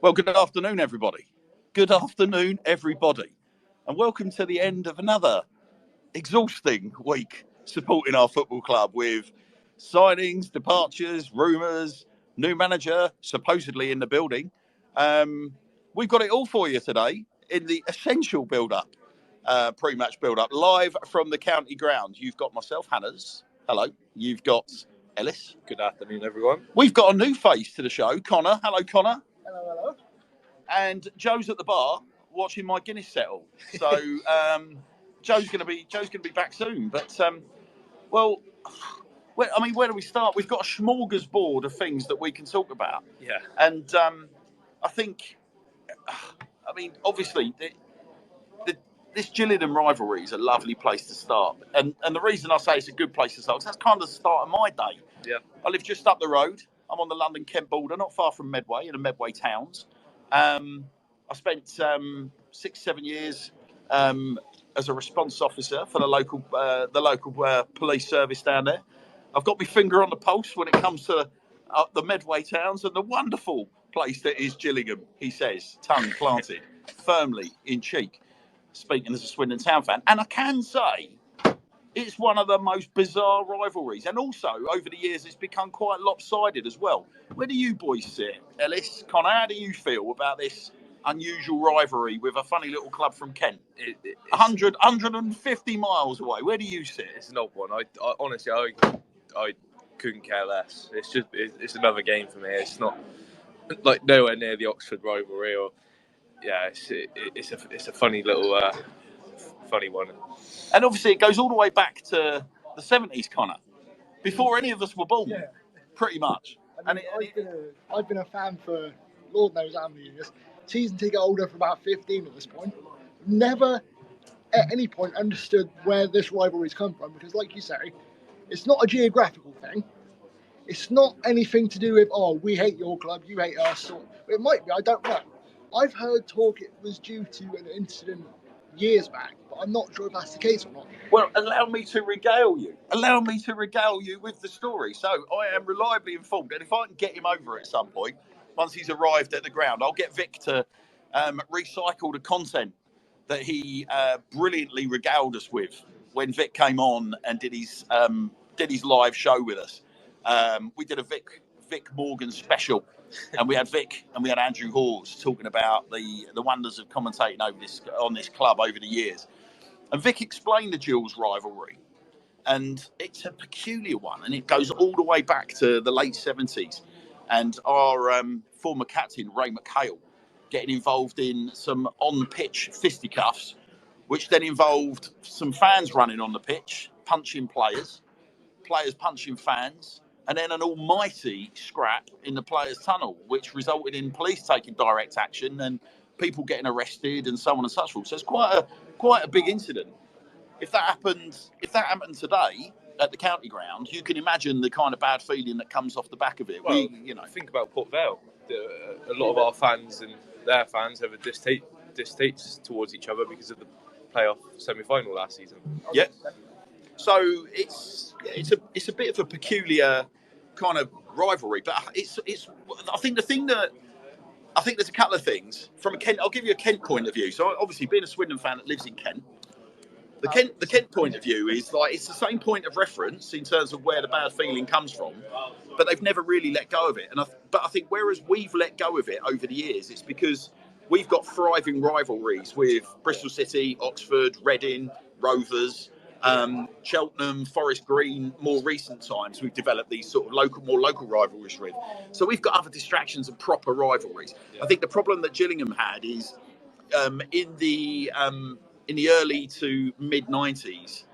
Well, good afternoon, everybody. Good afternoon, everybody. And welcome to the end of another exhausting week supporting our football club with signings, departures, rumours, new manager supposedly in the building. We've got it all for you today in the essential build-up, pre-match build-up, live from the county ground. You've got myself, Hannah's. Hello. You've got Ellis. Good afternoon, everyone. We've got a new face to the show, Connor. Hello, Connor. Hello. And Joe's at the bar watching my Guinness settle. So Joe's going to be back soon. But where do we start? We've got a smorgasbord of things that we can talk about. Yeah. And I think, obviously, this Gillingham rivalry is a lovely place to start. And the reason I say it's a good place to start is that's kind of the start of my day. Yeah. I live just up the road. I'm on the London-Kent border, not far from Medway, in the Medway towns. I spent 6-7 years as a response officer for the local police service down there. I've got my finger on the pulse when it comes to the Medway towns and the wonderful place that is Gillingham, he says, tongue planted firmly in cheek, speaking as a Swindon Town fan. And I can say it's one of the most bizarre rivalries. And also, over the years, it's become quite lopsided as well. Where do you boys sit? Ellis, Connor, how do you feel about this unusual rivalry with a funny little club from Kent? 150 miles away. Where do you sit? It's an odd one. I honestly couldn't care less. It's another game for me. It's not like nowhere near the Oxford rivalry it's a funny little funny one. And obviously, it goes all the way back to the 70s, Connor, before any of us were born, pretty much. I've been a fan for Lord knows how many years. Season ticket holder for about 15 at this point. Never at any point understood where this rivalry's come from because, like you say, it's not a geographical thing. It's not anything to do with, we hate your club, you hate us. Or, it might be, I don't know. I've heard talk it was due to an incident years back, but I'm not sure if that's the case or not. Well, allow me to regale you with the story. So I am reliably informed, and if I can get him over at some point, once he's arrived at the ground, I'll get Vic to recycle the content that he brilliantly regaled us with when Vic came on and did his live show with us. We did a Vic Morgan special, and we had Vic and we had Andrew Hawes talking about the wonders of commentating on this club over the years. And Vic explained the Gills rivalry, and it's a peculiar one, and it goes all the way back to the late 70s. And our former captain, Ray McHale, getting involved in some on-pitch fisticuffs, which then involved some fans running on the pitch, punching players punching fans, and then an almighty scrap in the players' tunnel, which resulted in police taking direct action and people getting arrested and so on and such forth. So it's quite a big incident. If that happened today at the county ground, you can imagine the kind of bad feeling that comes off the back of it. Well, think about Port Vale. A lot of our fans and their fans have a distaste towards each other because of the playoff semi-final last season. Yeah. So it's a bit of a peculiar kind of rivalry, but I think there's a couple of things from a Kent. I'll give you a Kent point of view. So obviously, being a Swindon fan that lives in Kent, the Kent point of view is like it's the same point of reference in terms of where the bad feeling comes from, but they've never really let go of it. But I think whereas we've let go of it over the years, it's because we've got thriving rivalries with Bristol City, Oxford, Reading, Rovers. Cheltenham, Forest Green, more recent times, we've developed these sort of more local rivalries with. So we've got other distractions and proper rivalries. Yeah. I think the problem that Gillingham had is in the early to mid 90s,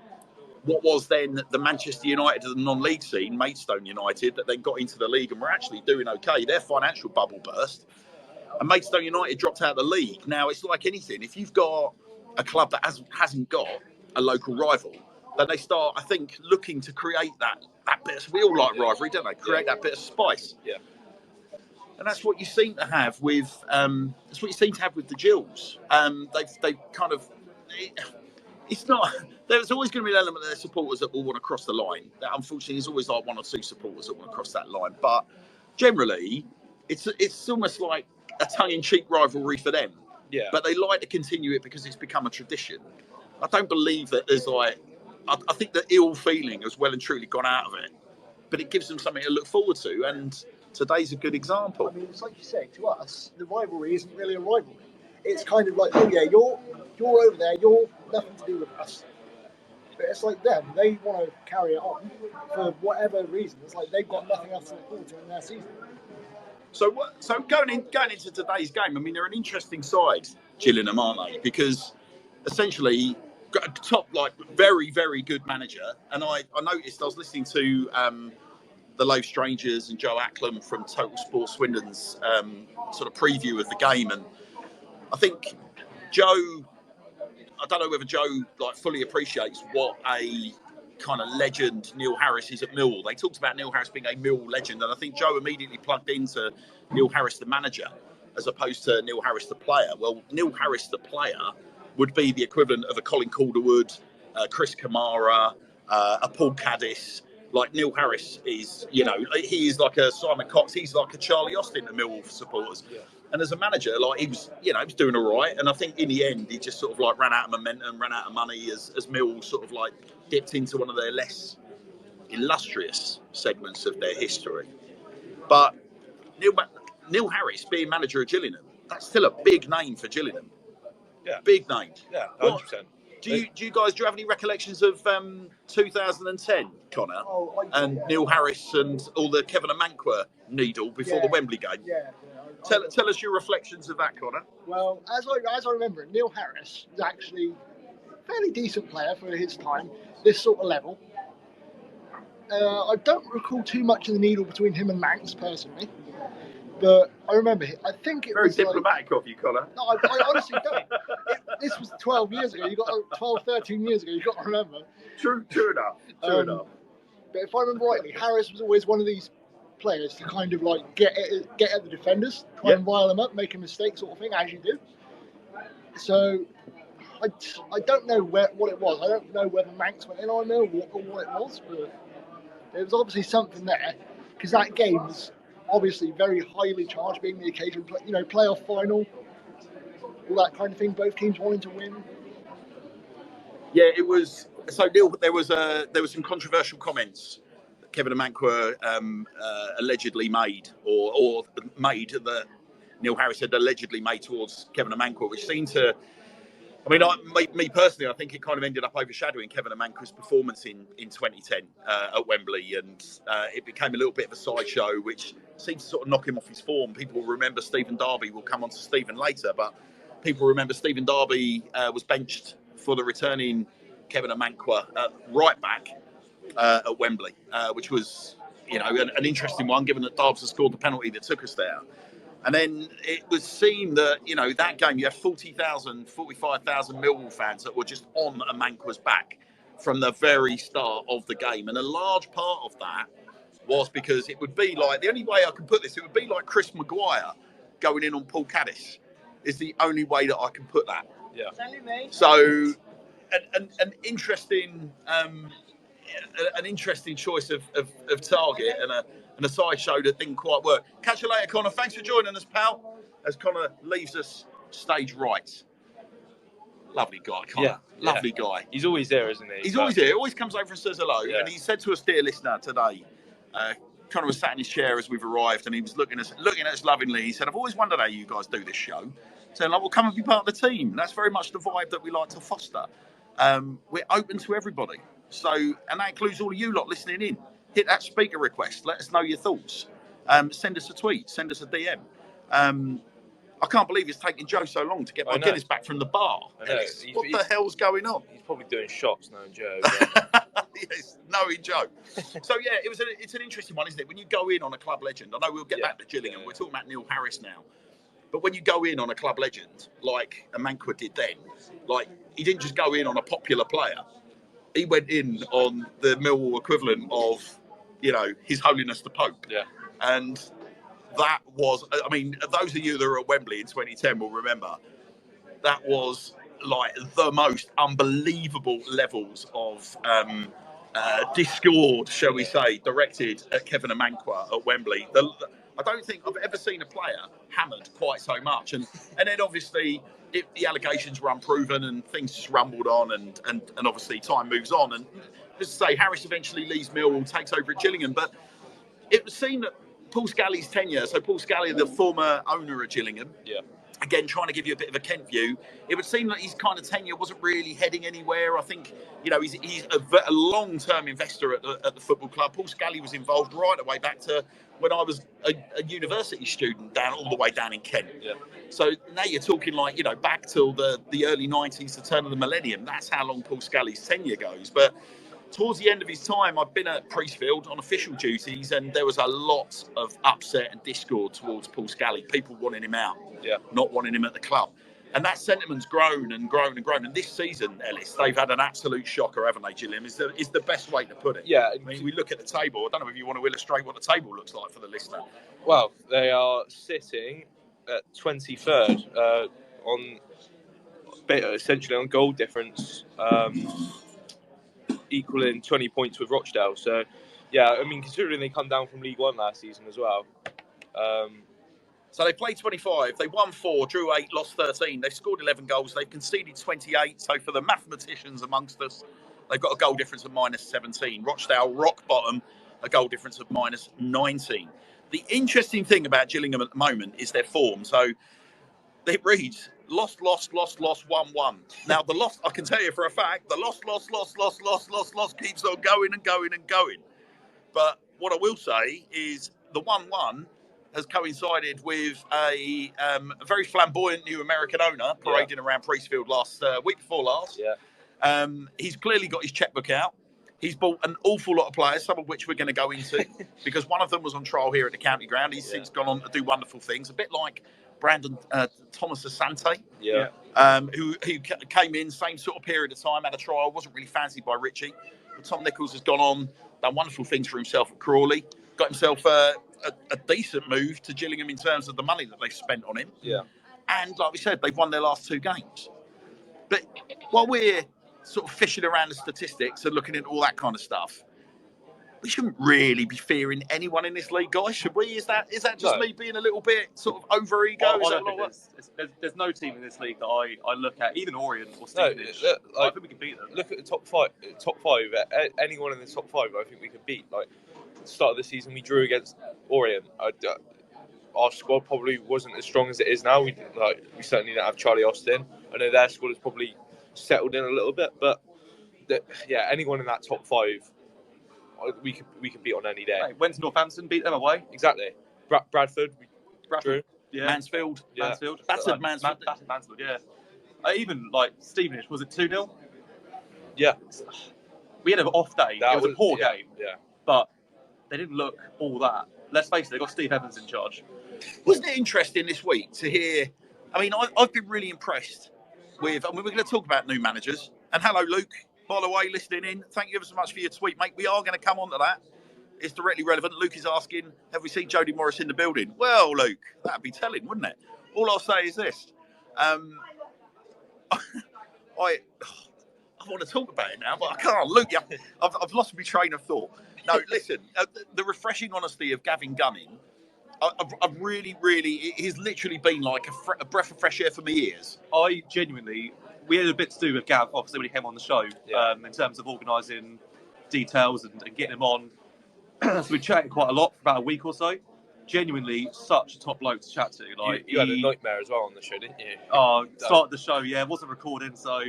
what was then the Manchester United of the non-league scene, Maidstone United, that then got into the league and were actually doing okay. Their financial bubble burst, and Maidstone United dropped out of the league. Now it's like anything. If you've got a club that hasn't got a local rival, then they start, I think, looking to create that bit. We all like rivalry, don't they? Create that bit of spice. Yeah. And that's what you seem to have with the Gills. They kind of. It's not. There's always going to be an element of their supporters that will want to cross the line. That unfortunately is always like one or two supporters that want to cross that line. But generally, it's almost like a tongue-in-cheek rivalry for them. Yeah. But they like to continue it because it's become a tradition. I don't believe that there's like, I think the ill feeling has well and truly gone out of it. But it gives them something to look forward to, and today's a good example. I mean, it's like you say, to us, the rivalry isn't really a rivalry. It's kind of like, oh yeah, you're over there, you're nothing to do with us. But it's like them, they want to carry it on for whatever reason. It's like they've got nothing else to look forward to in their season. So going into today's game, I mean, they're an interesting side, Gillingham, aren't they? Because essentially, got a top, like, very, very good manager. And I noticed, I was listening to the Low Strangers and Joe Acklam from Total Sport Swindon's sort of preview of the game. And I think Joe, I don't know whether Joe like fully appreciates what a kind of legend Neil Harris is at Millwall. They talked about Neil Harris being a Millwall legend, and I think Joe immediately plugged into Neil Harris the manager as opposed to Neil Harris the player. Well, Neil Harris the player would be the equivalent of a Colin Calderwood, Chris Kamara, a Paul Caddis. Like, Neil Harris is, he is like a Simon Cox. He's like a Charlie Austin to Millwall supporters. Yeah. And as a manager, like, he was doing all right. And I think in the end, he just sort of like ran out of momentum, ran out of money as Millwall sort of like dipped into one of their less illustrious segments of their history. But Neil Harris being manager of Gillingham, that's still a big name for Gillingham. Yeah. Big name. Yeah, 100%. Do you guys have any recollections of 2010, Connor, and Neil Harris and all the Kevin and Mankwer needle before the Wembley game? Yeah. Tell us your reflections of that, Connor. Well, as I remember it, Neil Harris was actually a fairly decent player for his time, this sort of level. I don't recall too much of the needle between him and Manx, personally. But I remember, I think it was... Very diplomatic of you, Connor. No, I honestly don't. This was 12 years ago. 13 years ago, you've got to remember. True enough. Enough. But if I remember rightly, Harris was always one of these players to kind of like get at the defenders, try and rile them up, make a mistake sort of thing, as you do. So I don't know what it was. I don't know whether Manx went in on him or what it was, but there was obviously something there, because that game was obviously very highly charged, being the occasion, playoff final, all that kind of thing. Both teams wanting to win. Yeah, it was. So Neil, there was some controversial comments that Kevin and Mankwer allegedly made, or made that Neil Harris had allegedly made towards Kevin and Mankwer, which seemed to. I mean, me personally, I think it kind of ended up overshadowing Kevin and Mankwer's performance in 2010 at Wembley, and it became a little bit of a sideshow, which seems to sort of knock him off his form. People remember Stephen Darby. We'll come on to Stephen later, but people remember Stephen Darby was benched for the returning Kevin and Mankwer right back at Wembley, which was an interesting one, given that Darbs had scored the penalty that took us there. And then it was seen that, that game, you had 45,000 Millwall fans that were just on a Mankwer's back from the very start of the game. And a large part of that was because it would be like, the only way I can put this, it would be like Chris Maguire going in on Paul Caddis is the only way that I can put that. Yeah. So, an interesting choice of target and a sideshow that didn't quite work. Catch you later, Connor. Thanks for joining us, pal. As Connor leaves us stage right. Lovely guy, Connor. Yeah, Lovely guy. He's always there, isn't he? He's always here. Always comes over and says hello. Yeah. And he said to us, dear listener, today, Connor was sat in his chair as we've arrived, and he was looking at us lovingly. He said, I've always wondered how you guys do this show. Saying, well, come and be part of the team. That's very much the vibe that we like to foster. We're open to everybody. So, and that includes all of you lot listening in. Hit that speaker request. Let us know your thoughts. Send us a tweet. Send us a DM. I can't believe it's taken Joe so long to get my Guinness back from the bar. Ellis, what the hell's going on? He's probably doing shots, knowing Joe. Yes, knowing Joe. So yeah, it's an interesting one, isn't it? When you go in on a club legend, I know we'll get back to Gillingham. We're talking about Neil Harris now. But when you go in on a club legend, like a Mankwer did then, like, he didn't just go in on a popular player. He went in on the Millwall equivalent of, His Holiness the Pope. Yeah. And that was, I mean, those of you that were at Wembley in 2010 will remember, that was like the most unbelievable levels of discord, shall we say, directed at Kevin and Mankwer at Wembley. I don't think I've ever seen a player hammered quite so much. And then obviously the allegations were unproven and things just rumbled on, and obviously time moves on. And as I say, Harris eventually leaves Millwall, takes over at Gillingham. But it was seen that Paul Scally's tenure, so Paul Scally, the former owner of Gillingham, again, trying to give you a bit of a Kent view, it would seem that his kind of tenure wasn't really heading anywhere. I think, he's a long-term investor at the football club. Paul Scally was involved right away back to when I was a university student all the way down in Kent. Yeah. So now you're talking back till the early 90s, the turn of the millennium. That's how long Paul Scally's tenure goes. But towards the end of his time, I've been at Priestfield on official duties, and there was a lot of upset and discord towards Paul Scally. People wanting him out, not wanting him at the club. And that sentiment's grown and grown and grown. And this season, Ellis, they've had an absolute shocker, haven't they, Gilliam? Is the best way to put it. Yeah. I mean, we look at the table. I don't know if you want to illustrate what the table looks like for the listener. Well, they are sitting at 23rd essentially on goal difference, equaling 20 points with Rochdale. So, yeah, I mean, considering they come down from League One last season as well. So they played 25, they won 4, drew 8, lost 13. They've scored 11 goals, they've conceded 28. So for the mathematicians amongst us, they've got a goal difference of minus 17. Rochdale, rock bottom, a goal difference of minus 19. The interesting thing about Gillingham at the moment is their form. So it reads lost, 1-1. Now the loss, I can tell you for a fact, the loss keeps on going and going and going. But what I will say is the 1-1 has coincided with a very flamboyant new American owner parading around Priestfield week before last. Yeah. He's clearly got his checkbook out. He's bought an awful lot of players, some of which we're going to go into, because one of them was on trial here at the county ground. He's since gone on to do wonderful things, a bit like Brandon Thomas Asante, who came in, same sort of period of time, had a trial, wasn't really fancied by Richie. But Tom Nichols has gone on, done wonderful things for himself at Crawley, got himself a decent move to Gillingham in terms of the money that they've spent on him. Yeah. And like we said, they've won their last 2 games. But while we're sort of fishing around the statistics and looking into all that kind of stuff, we shouldn't really be fearing anyone in this league, guys, should we? Is that just me being a little bit sort of over ego? There's no team in this league that I look at, even Orient or Stevenage. I think we can beat them. Look at the top five. Anyone in the top 5, I think we could beat. Like at the start of the season, we drew against Orient. Our squad probably wasn't as strong as it is now. We certainly didn't have Charlie Austin. I know their squad has probably settled in a little bit, but anyone in that top 5, we could beat on any day. Right, went to Northampton, beat them away. Exactly. Bradford, drew. Yeah. Mansfield. Mansfield. Battered Mansfield. Battered Mansfield, yeah. Even like Stevenage, was it 2-0? Yeah. We had an off day. It was a poor game. Yeah. But they didn't look all that. Let's face it, they've got Steve Evans in charge. Wasn't it interesting this week to hear? I mean, I've been really impressed with. I mean, we're going to talk about new managers. And hello, Luke. By the way, listening in, thank you ever so much for your tweet, mate. We are going to come on to that. It's directly relevant. Luke is asking, have we seen Jody Morris in the building? Well, Luke, that'd be telling, wouldn't it? All I'll say is this. I want to talk about it now, but I can't. Luke, I've lost my train of thought. No, listen, the refreshing honesty of Gavin Gunning, I've really, it has literally been like a breath of fresh air for my ears. I genuinely, we had a bit to do with Gav, obviously, when he came on the show, in terms of organising details and getting him on. So we chatted quite a lot for about a week or so. Genuinely, such a top bloke to chat to. Like you had a nightmare as well on the show, didn't you? Started the show, wasn't recording, so...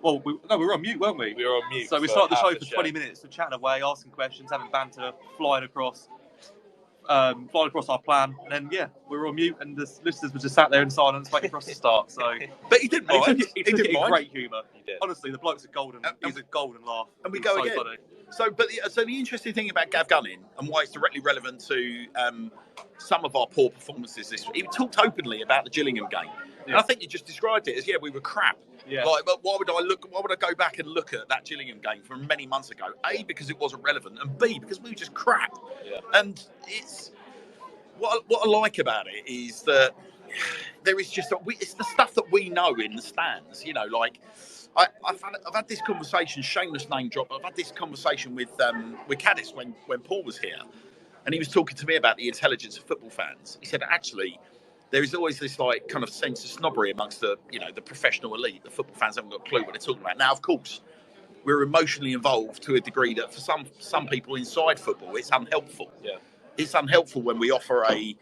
Well, we were on mute, weren't we? We were on mute. So we started the show for 20 minutes, chatting away, asking questions, having banter, flying across our plan, and then we were on mute, and the listeners were just sat there in silence waiting for us to start. So, but he didn't mind. He took it in great humour. Honestly, the bloke's a golden. He's a golden laugh. And we go so again. Funny. So the interesting thing about Gav Gunning and why it's directly relevant to some of our poor performances this week, he talked openly about the Gillingham game, and I think you just described it as we were crap. Yeah. But why would I go back and look at that Gillingham game from many months ago? A, because it wasn't relevant, and B, because we were just crap. Yeah. And it's what I like about it is that there is just it's the stuff that we know in the stands. You know, like I've had this conversation, shameless name drop. I've had this conversation with Caddis when Paul was here, and he was talking to me about the intelligence of football fans. He said, actually, there is always this like kind of sense of snobbery amongst the professional elite. The football fans haven't got a clue what they're talking about. Now, of course, we're emotionally involved to a degree that for some people inside football, it's unhelpful. Yeah. It's unhelpful when we offer an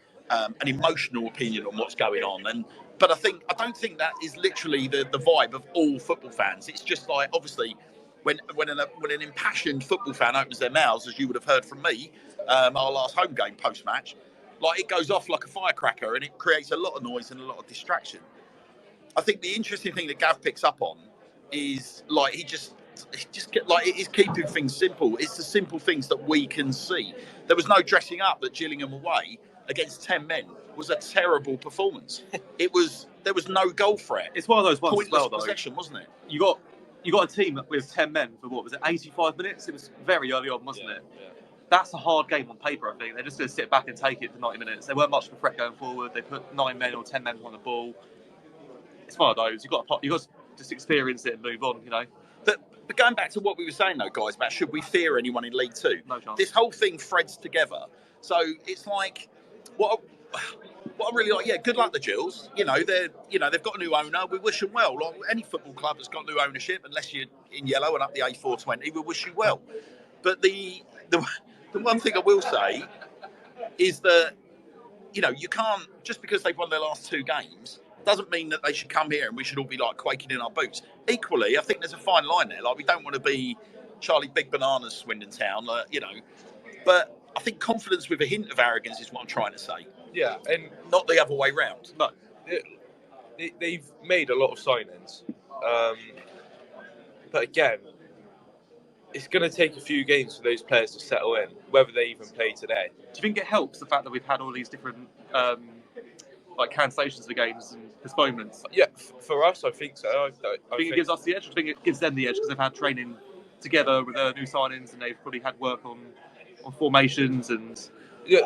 emotional opinion on what's going on. But I don't think that is literally the vibe of all football fans. It's just like, obviously, when an impassioned football fan opens their mouths, as you would have heard from me, our last home game post match, like it goes off like a firecracker and it creates a lot of noise and a lot of distraction. I think the interesting thing that Gav picks up on is like he just like it is keeping things simple. It's the simple things that we can see. There was no dressing up at Gillingham away against 10 men. Was a terrible performance. There was no goal threat. It's one of those ones Pointless as well, though. possession, wasn't it? You got a team with 10 men for what was it, 85 minutes? It was very early on, wasn't it? Yeah. That's a hard game on paper, I think. They're just going to sit back and take it for 90 minutes. They weren't much of a threat going forward. They put 9 men or 10 men on the ball. It's one of those. You've got to just experience it and move on, you know. But going back to what we were saying, though, guys, about should we fear anyone in League Two? No chance. This whole thing threads together. So it's like, what I really like, yeah, good luck to Gills. They've got a new owner. We wish them well. Like any football club that's got new ownership, unless you're in yellow and up the A420, we wish you well. But the one thing I will say is that, you can't, just because they've won their last 2 games, doesn't mean that they should come here and we should all be like quaking in our boots. Equally, I think there's a fine line there. Like, we don't want to be Charlie Big Bananas, Swindon Town, but I think confidence with a hint of arrogance is what I'm trying to say. Yeah, and not the other way round. No, they've made a lot of signings, but again, it's going to take a few games for those players to settle in, whether they even play today. Do you think it helps the fact that we've had all these different cancellations of games and postponements? Yeah, for us, I think so. I think it gives us the edge. I think it gives them the edge because they've had training together with their new signings and they've probably had work on formations and. Yeah,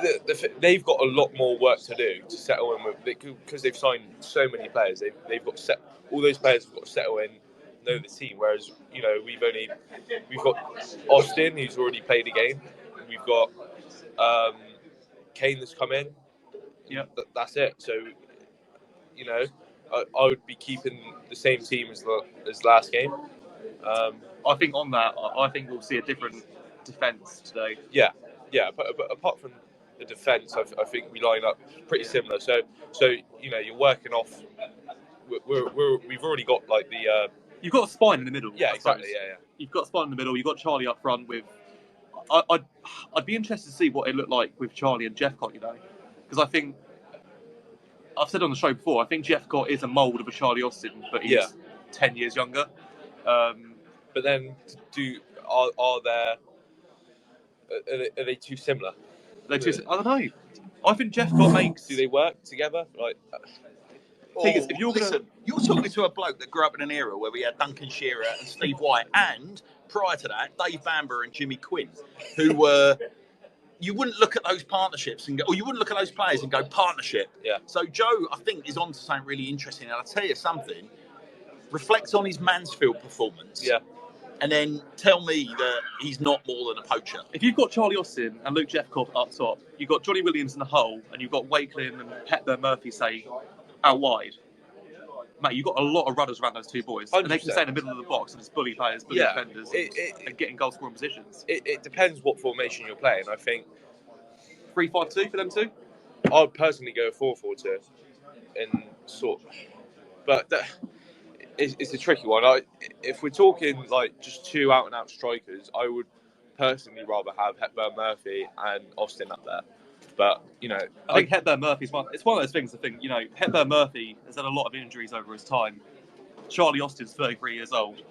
they've got a lot more work to do to settle in with, because they've signed so many players. They've got all those players have got to settle in, know the team. Whereas we've got Austin, who's already played a game. We've got Kane that's come in. Yeah, that's it. So I would be keeping the same team as last game. I think on that, I think we'll see a different defence today. Yeah, but apart from the defence, I think we line up pretty similar. So you're working off. We've already got like the. You've got a spine in the middle. Yeah, exactly. Yeah. You've got a spine in the middle. You've got Charlie up front with. I'd be interested to see what it looked like with Charlie and Jeffcott, because I think I've said on the show before. I think Jeffcott is a mould of a Charlie Austin, but he's 10 years younger. But then, are they too similar? I don't know. I think Jeffcott makes. Do they work together? Like, if you're you're talking to a bloke that grew up in an era where we had Duncan Shearer and Steve White, and prior to that, Dave Bamber and Jimmy Quinn, who were. You wouldn't look at those partnerships and go, or you wouldn't look at those players and go partnership. Yeah. So Joe, I think, is on to something really interesting. And I'll tell you something. Reflect on his Mansfield performance. Yeah. And then tell me that he's not more than a poacher. If you've got Charlie Austin and Luke Jeffcott up top, you've got Johnny Williams in the hole, and you've got Wakelin and Hepburn Murphy, say, out wide. Mate, you've got a lot of runners around those 2 boys. 100%. And they can stay in the middle of the box and just bully players, bully defenders, and get in goal-scoring positions. It depends what formation you're playing. I think 3-5-2 for them too? I'd personally go 4-4-2 and but it's a tricky one. If we're talking like just 2 out-and-out strikers, I would personally rather have Hepburn Murphy and Austin up there. But I think Hepburn Murphy's it's one of those things. I think Hepburn Murphy has had a lot of injuries over his time. Charlie Austin's 33 years old.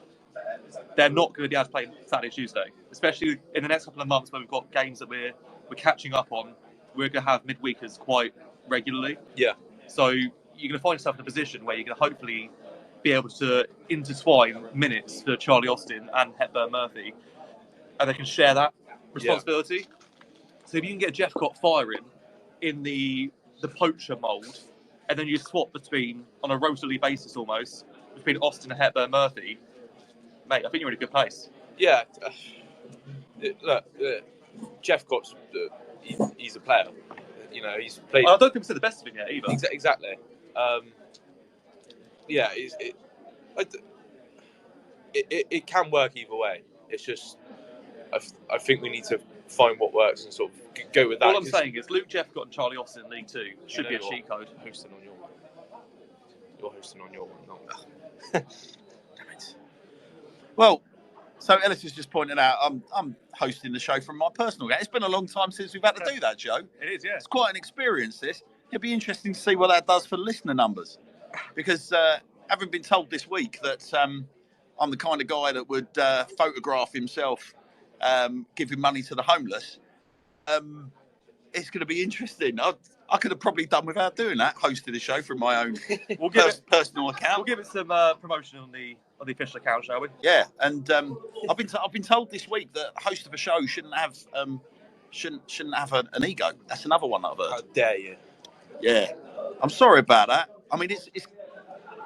They're not going to be able to play Saturday, Tuesday, especially in the next couple of months where we've got games that we're catching up on. We're going to have midweekers quite regularly. Yeah. So you're going to find yourself in a position where you're going to hopefully be able to intertwine minutes for Charlie Austin and Hepburn Murphy, and they can share that responsibility. Yeah. So if you can get Jeffcott firing in the poacher mould, and then you swap between, on a rotaly basis almost, between Austin and Hepburn Murphy, mate, I think you're in a good place. Yeah. Look, Jeffcott's he's a player. You know, he's played. I don't think we've said the best of him yet either. Exactly. It can work either way. It's just I think we need to find what works and sort of go with that. All I'm saying is Luke Jeffcott and Charlie Austin in League Two should be a cheat code. Hosting on your one. You're hosting on your one, not Damn it. Well, so Ellis has just pointed out I'm hosting the show from my personal game. It's been a long time since we've had to do that, Joe. It is, yeah. It's quite an experience, this. It'll be interesting to see what that does for listener numbers. Because having been told this week that I'm the kind of guy that would photograph himself giving money to the homeless, it's going to be interesting. I could have probably done without doing that, hosted the show from my own personal account. We'll give it some promotion on the official account, shall we? Yeah, and I've been told this week that a host of a show shouldn't have an ego. That's another one that I've heard. How dare you? Yeah, I'm sorry about that. I mean, it's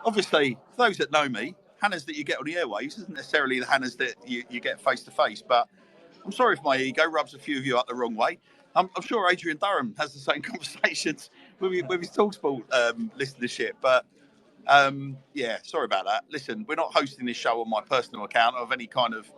obviously, for those that know me, Hannahs that you get on the airwaves isn't necessarily the Hannahs that you get face to face. But I'm sorry if my ego rubs a few of you up the wrong way. I'm sure Adrian Durham has the same conversations with his TalkSport listenership. But yeah, sorry about that. Listen, we're not hosting this show on my personal account of any kind of,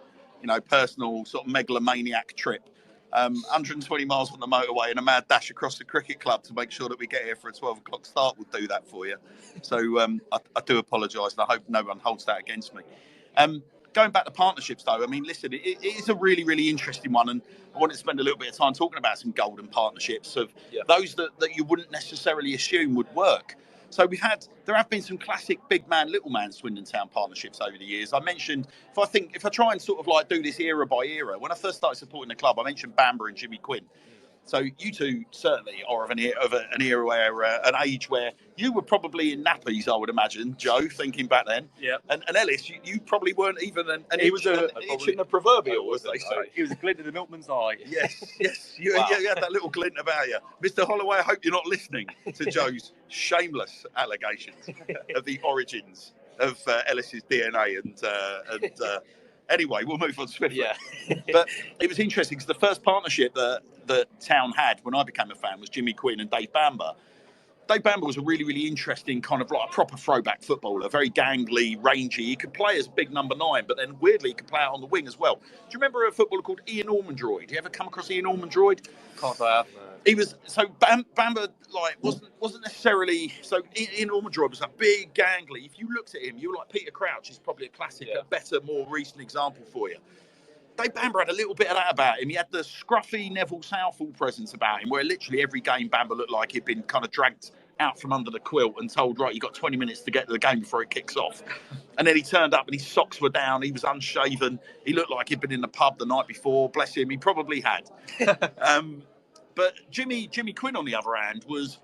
personal sort of megalomaniac trip. 120 miles on the motorway and a mad dash across the cricket club to make sure that we get here for a 12 o'clock start will do that for you. So I do apologise, and I hope no one holds that against me. Going back to partnerships, though, I mean, listen, it is a really, really interesting one, and I wanted to spend a little bit of time talking about some golden partnerships of those that you wouldn't necessarily assume would work. So there have been some classic big man, little man Swindon Town partnerships over the years. I mentioned, if I try and sort of like do this era by era, when I first started supporting the club, I mentioned Bamber and Jimmy Quinn. So you two certainly are of an era where an age where you were probably in nappies, I would imagine, Joe, thinking back then. Yeah. And Ellis, you probably weren't even an itch in the proverbial, as they say. He was a glint in the milkman's eye. Yes. You had that little glint about you. Mr. Holloway, I hope you're not listening to Joe's shameless allegations of the origins of Ellis's DNA. And anyway, we'll move on swiftly. Yeah. But it was interesting because the first partnership that Town had when I became a fan was Jimmy Quinn and Dave Bamber. Dave Bamber was a really, really interesting kind of like a proper throwback footballer, very gangly, rangy. He could play as a big number 9, but then weirdly he could play out on the wing as well. Do you remember a footballer called Ian Ormondroyd? You ever come across Ian Ormondroyd? Can't say I have. He was Bamber wasn't necessarily so. Ian Ormondroyd was a big gangly. If you looked at him, you were like Peter Crouch is probably a classic, a better, more recent example for you. Dave Bamber had a little bit of that about him. He had the scruffy Neville Southall presence about him, where literally every game Bamber looked like he'd been kind of dragged out from under the quilt and told, right, you've got 20 minutes to get to the game before it kicks off. And then he turned up and his socks were down. He was unshaven. He looked like he'd been in the pub the night before. Bless him. He probably had. But Jimmy Quinn, on the other hand, was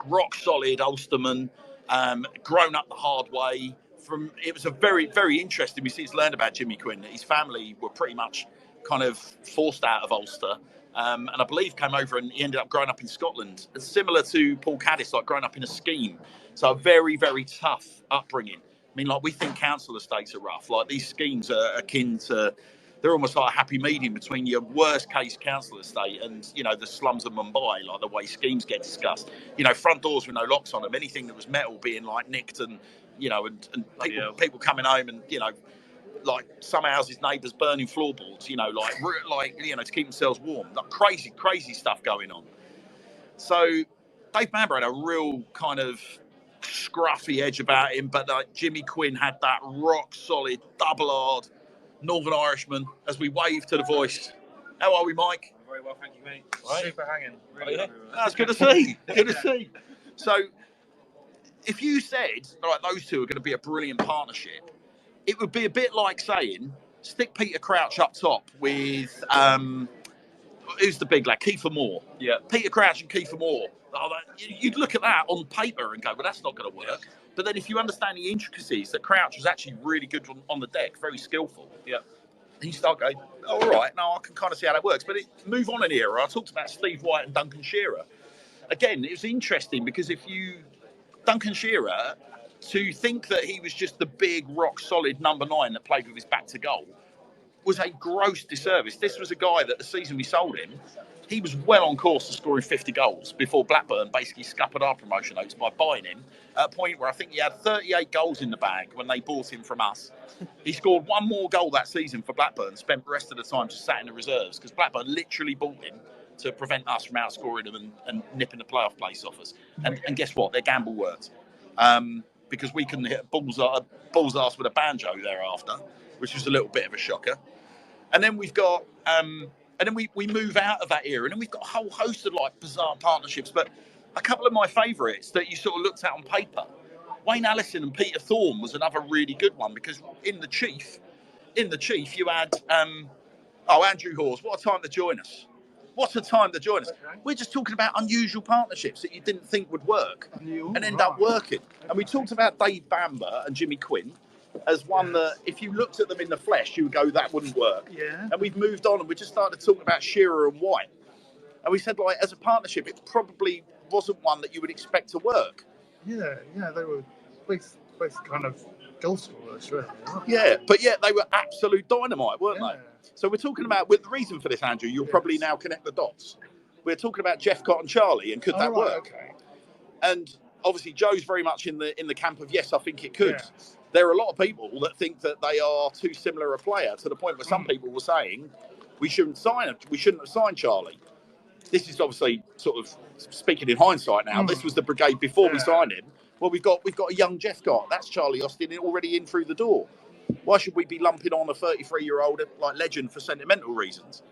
rock solid Ulsterman, grown up the hard way. It was a very, very interesting. We since learned about Jimmy Quinn that his family were pretty much kind of forced out of Ulster, and I believe came over and he ended up growing up in Scotland. It's similar to Paul Caddis, like growing up in a scheme. So a very, very tough upbringing. I mean, like we think council estates are rough. Like these schemes are akin to, they're almost like a happy medium between your worst case council estate and, the slums of Mumbai, like the way schemes get discussed. Front doors with no locks on them, anything that was metal being like nicked and people coming home and, like some houses, neighbours burning floorboards, to keep themselves warm. Like crazy stuff going on. So Dave Bamber had a real kind of scruffy edge about him, but like Jimmy Quinn had that rock solid, double hard Northern Irishman as we wave to the voice. How are we, Mike? Very well, thank you, mate. Right. Super hanging. Really good. That's good to see. Good to see. So if you said, right, those two are going to be a brilliant partnership, it would be a bit like saying, stick Peter Crouch up top with, who's the big lad? Kiefer Moore. Yeah. Peter Crouch and Kiefer Moore. You'd look at that on paper and go, well, that's not going to work. Yeah. But then if you understand the intricacies, that Crouch was actually really good on the deck, very skillful. Yeah. And you start going, all right, now I can kind of see how that works. But move on an era. I talked about Steve White and Duncan Shearer. Again, it was interesting because Duncan Shearer, to think that he was just the big, rock-solid number 9 that played with his back to goal, was a gross disservice. This was a guy that the season we sold him, he was well on course to scoring 50 goals before Blackburn basically scuppered our promotion hopes by buying him at a point where I think he had 38 goals in the bag when they bought him from us. He scored one more goal that season for Blackburn, spent the rest of the time just sat in the reserves because Blackburn literally bought him to prevent us from outscoring them and nipping the playoff place off us. And guess what? Their gamble worked. Because we couldn't hit a bull's ass with a banjo thereafter, which was a little bit of a shocker. And then we've got, and then we move out of that era, and then we've got a whole host of like bizarre partnerships. But a couple of my favourites that you sort of looked at on paper, Wayne Allison and Peter Thorne was another really good one because in the Chief you had Andrew Hawes. What a time to join us! What a time to join us. We're just talking about unusual partnerships that you didn't think would work and end up working. And we talked about Dave Bamber and Jimmy Quinn as one that if you looked at them in the flesh, you would go, that wouldn't work. Yeah. And we've moved on and we just started talking about Shearer and White. And we said, like, as a partnership, it probably wasn't one that you would expect to work. Yeah, they were both kind of goal scorers, really. Yeah, but yet they were absolute dynamite, weren't they? So we're talking about, with the reason for this, Andrew, you'll probably now connect the dots. We're talking about Jeffcott and Charlie, and could that work? Okay. And obviously Joe's very much in the camp of, yes, I think it could. Yeah. There are a lot of people that think that they are too similar a player, to the point where some people were saying we shouldn't have signed Charlie. This is obviously sort of speaking in hindsight now. This was the brigade before we signed him. Well, we've got a young Jeffcott. That's Charlie Austin already in through the door. Why should we be lumping on a 33-year-old like legend for sentimental reasons?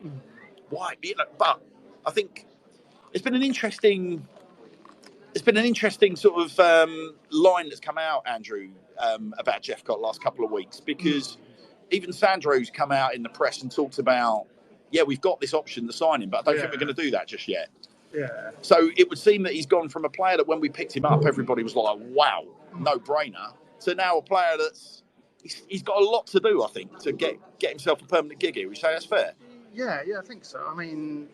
Why? But I think it's been an interesting sort of line that's come out, Andrew, about Jeffcott last couple of weeks, because even Sandro's come out in the press and talked about, we've got this option to sign him, but I don't think we're going to do that just yet. Yeah. So it would seem that he's gone from a player that when we picked him up, everybody was like, wow, no brainer, to now a player that's he's got a lot to do, I think, to get himself a permanent gig here. Would you say that's fair? Yeah, I think so. I mean,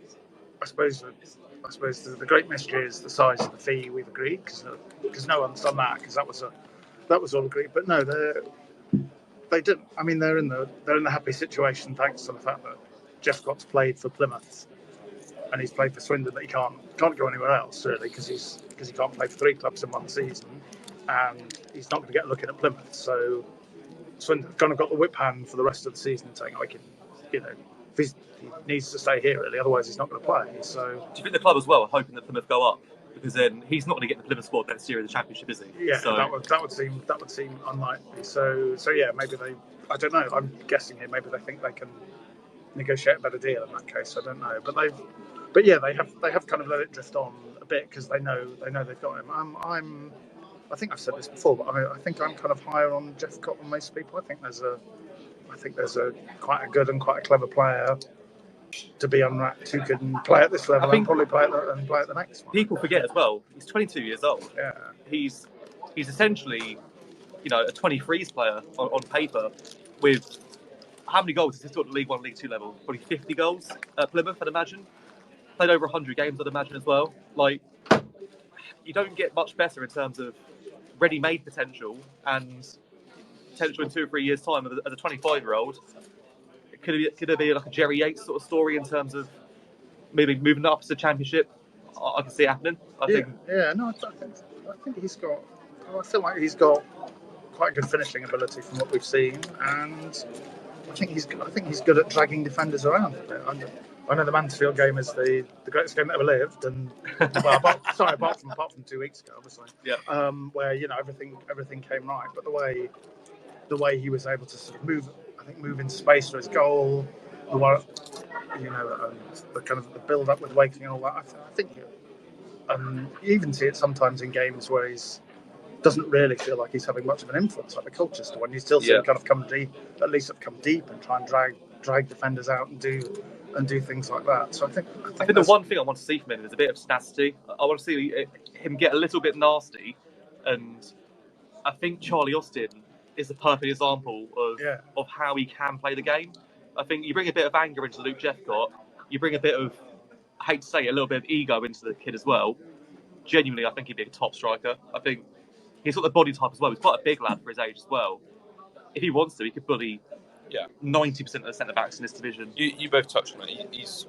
I suppose the great mystery is the size of the fee we've agreed, because no one's done that, because that was all agreed. But no, they didn't. I mean, they're in the happy situation thanks to the fact that Jeffcott's played for Plymouth and he's played for Swindon, that he can't go anywhere else really, because he can't play for 3 clubs in one season, and he's not going to get looking at Plymouth. So Swindon's kind of got the whip hand for the rest of the season, saying, he needs to stay here really, otherwise he's not going to play. So do you think the club as well are hoping that Plymouth go up? Because then he's not going to get the Plymouth spot next year in the Championship, is he? Yeah, so that would seem unlikely. So yeah, maybe they. I don't know. I'm guessing here. Maybe they think they can negotiate a better deal in that case. I don't know. But they have kind of let it drift on a bit, because they know they've got him. I think I've said this before, but I think I'm kind of higher on Jeffcott than most people. I think there's a quite a good and quite a clever player to be unwrapped who can play at this level and probably play at the next one. People forget as well, he's 22 years old. Yeah. He's essentially, a 23s player on paper, with how many goals has he scored at League 1, League 2 level? Probably 50 goals at Plymouth, I'd imagine. Played over 100 games, I'd imagine, as well. Like, you don't get much better in terms of ready-made potential and potential in 2 or 3 years' time as a 25-year-old. Could there be like a Jerry Yates sort of story in terms of maybe moving up to the Championship? I can see it happening. I think he's got. I feel like he's got quite good finishing ability from what we've seen, and I think he's good at dragging defenders around a bit. I know the Mansfield game is the greatest game that ever lived, and apart from 2 weeks ago, obviously. Yeah. Where everything came right, but the way he was able to sort of move into space for his goal, the kind of the build up with waiting and all that. I think you even see it sometimes in games where he's doesn't really feel like he's having much of an influence, like the Colchester one. You still see him kind of come deep and try and drag defenders out and do things like that. So I think the one thing I want to see from him is a bit of tenacity. I want to see him get a little bit nasty, and I think Charlie Austin is the perfect example of how he can play the game. I think you bring a bit of anger into Luke Jeffcott, you bring a bit of, I hate to say it, a little bit of ego into the kid as well. Genuinely, I think he'd be a top striker. I think he's got the body type as well. He's quite a big lad for his age as well. If he wants to, he could bully 90% of the centre backs in this division. You both touched on it.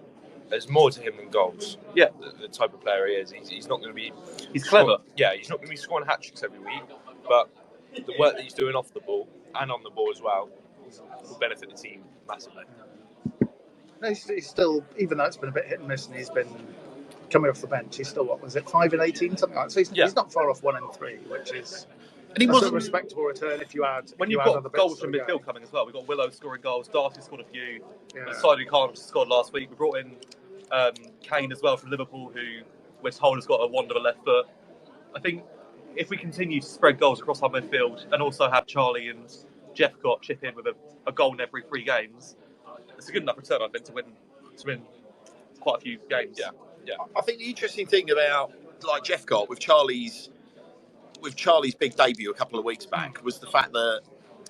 There's more to him than goals. Yeah, the type of player he is. He's not going to be. He's clever. He's not going to be scoring hat tricks every week, but the work that he's doing off the ball and on the ball as well will benefit the team massively. No, he's still, even though it's been a bit hit and miss, and he's been coming off the bench, he's still, what was it, 5 in 18, something like that. So he's not far off 1 in 3, which is and he wasn't a respectable return if you add. When you've got goals from midfield coming as well, we've got Willow scoring goals, Darcy scored a few, Sidey Khan scored last week. We brought in Kane as well from Liverpool, who we're told has got a wand of a left foot. I think if we continue to spread goals across our midfield and also have Charlie and Jeffcott chip in with a goal in every 3 games, it's a good enough return, I think, to win quite a few games. Yeah. I think the interesting thing about like Jeffcott with Charlie's big debut a couple of weeks back was the fact that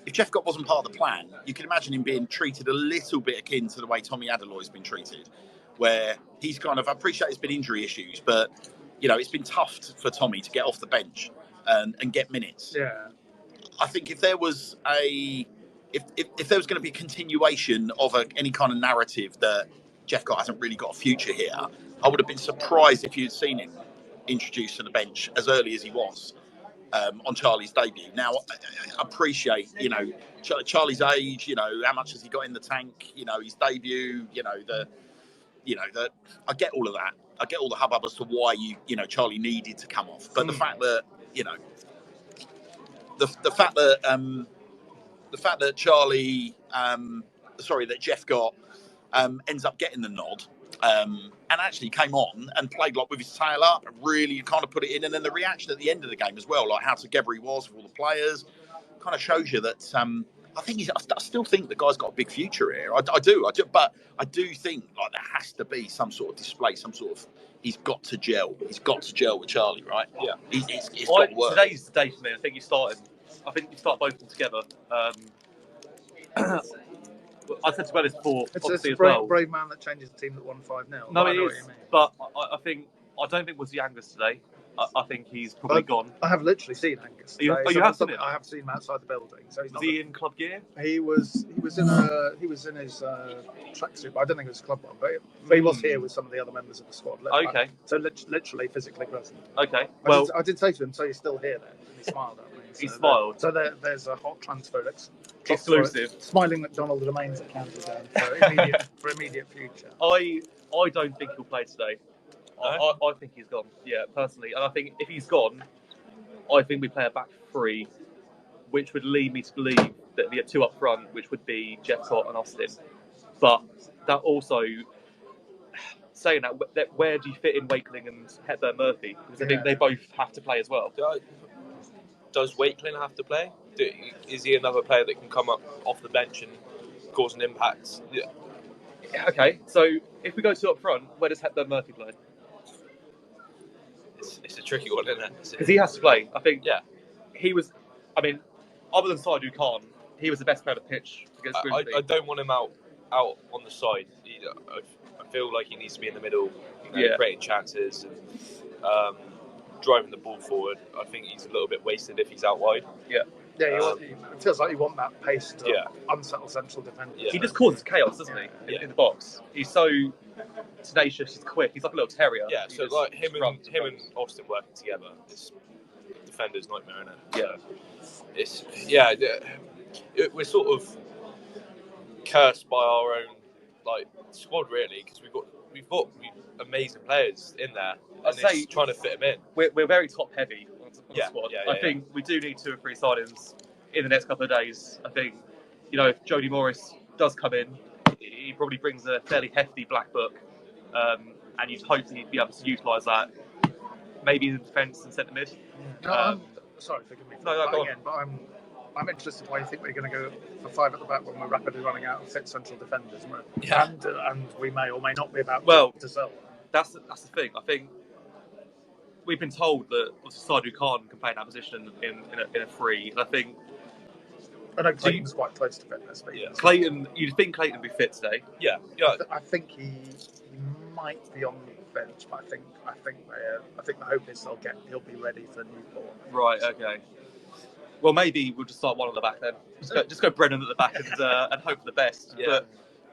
if Jeffcott wasn't part of the plan, you can imagine him being treated a little bit akin to the way Tommy Adeloy's been treated, where he's kind of, I appreciate there's been injury issues, but it's been tough for Tommy to get off the bench and get minutes. Yeah. I think if there was if there was going to be a continuation of any kind of narrative that Jeffcott hasn't really got a future here, I would have been surprised if you'd seen him introduced to the bench as early as he was on Charlie's debut. Now, I appreciate, Charlie's age, how much has he got in the tank, his debut, I get all of that. I get all the hubbub as to why Charlie needed to come off. But the fact that, the fact that Charlie, that Jeffcott ends up getting the nod and actually came on and played like with his tail up and really kind of put it in. And then the reaction at the end of the game as well, like how together he was with all the players, kind of shows you that I still think the guy's got a big future here. I do. But I do think like there has to be some sort of display, some sort of. He's got to gel. He's got to gel with Charlie, right? Yeah. It's got to work. Today's the day for me. I think you start both of them together. I said to Ellis before, obviously, as well. Brave man that changes the team that won 5-0. No, it is. But I don't think was the Angus today. I think he's probably gone. I have literally seen Angus. You have seen it? I have seen him outside the building. So was he in club gear? He was in his tracksuit. I don't think it was a club one, but he was here with some of the other members of the squad. Okay. So literally physically present. Okay. Well, I did say to him, "So you're still here then?" And he smiled at me. He smiled. So there's a hot transfer that's exclusive. Smiling McDonald remains at County Down for immediate future. I don't think he'll play today. No? I think he's gone. Yeah, personally, and I think if he's gone, I think we play a back 3, which would lead me to believe that there'd be a 2 up front, which would be Jeffcott and Austin. But that also saying that where do you fit in Wakeling and Hepburn Murphy? Because I think they both have to play as well. Does Wakeling have to play? Is he another player that can come up off the bench and cause an impact? Yeah. Okay, so if we go 2 up front, where does Hepburn Murphy play? It's a tricky one, isn't it? Because he has to play. I think. Yeah. He was. I mean, other than Sidey Khan, he was the best player on the pitch against Grimsby. I don't want him out on the side. I feel like he needs to be in the middle, creating chances and driving the ball forward. I think he's a little bit wasted if he's out wide. Yeah. Yeah, it feels like you want that pace to unsettle central defenders. Yeah. He just causes chaos, doesn't he, in the box? He's so tenacious, he's quick, he's like a little terrier. Yeah, so like him and Austin working together, it's defender's nightmare, isn't it? Yeah. We're sort of cursed by our own squad really, because we've got amazing players in there. I'd say trying to fit them in. We're very top heavy. Squad. I think we do need 2 or 3 signings in the next couple of days. I think, if Jody Morris does come in, he probably brings a fairly hefty black book, and you'd hope he'd be able to utilise that, maybe in the defence and centre mid. Sorry, forgive me. No, go again, on. But I'm interested why you think we're going to go for 5 at the back when we're rapidly running out of fit central defenders, and we may or may not be about to sell. That's the thing. I think we've been told that Sidey Khan can play in that position in a 3. And I think. I know Clayton's quite close to fitness, but Clayton, you'd think Clayton would be fit today. Yeah. I think he might be on the bench, but I think the hope is he'll be ready for Newport. Right. Okay. Well, maybe we'll just start one on the back then. Just go Brennan at the back and hope for the best. Yeah. But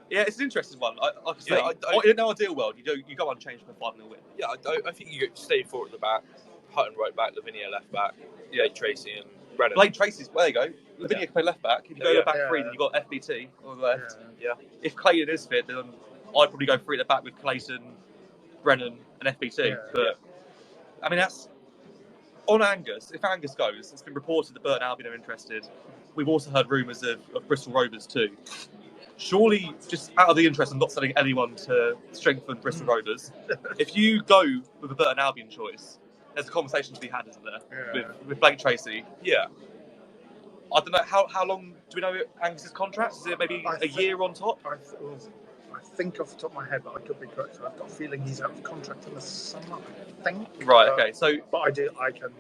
yeah, it's an interesting one. Like I say, Yeah, in an ideal world, you go unchanged for a 5-0 win. Yeah, I think you stay forward at the back, Hutton right back, Lavinia left back, Tracy and Brennan. Blake Tracy's, there you go. Lavinia can play left back. If you go to back three, then you've got FBT on the left. Yeah. If Clayton is fit, then I'd probably go three at the back with Clayton, Brennan, and FBT. Yeah. But I mean, that's on Angus. If Angus goes, it's been reported that Burton Albion are interested. We've also heard rumours of Bristol Rovers too. Surely, just out of the interest of not selling anyone to strengthen Bristol Rovers, if you go with a Burton Albion choice, there's a conversation to be had, isn't there? With Blake Tracy. Yeah. I don't know how long do we know Angus's contract? Is it maybe a year on top? I think off the top of my head, but I could be correct. I've got a feeling he's out of contract in the summer. I think. Right. Okay. So, but I can.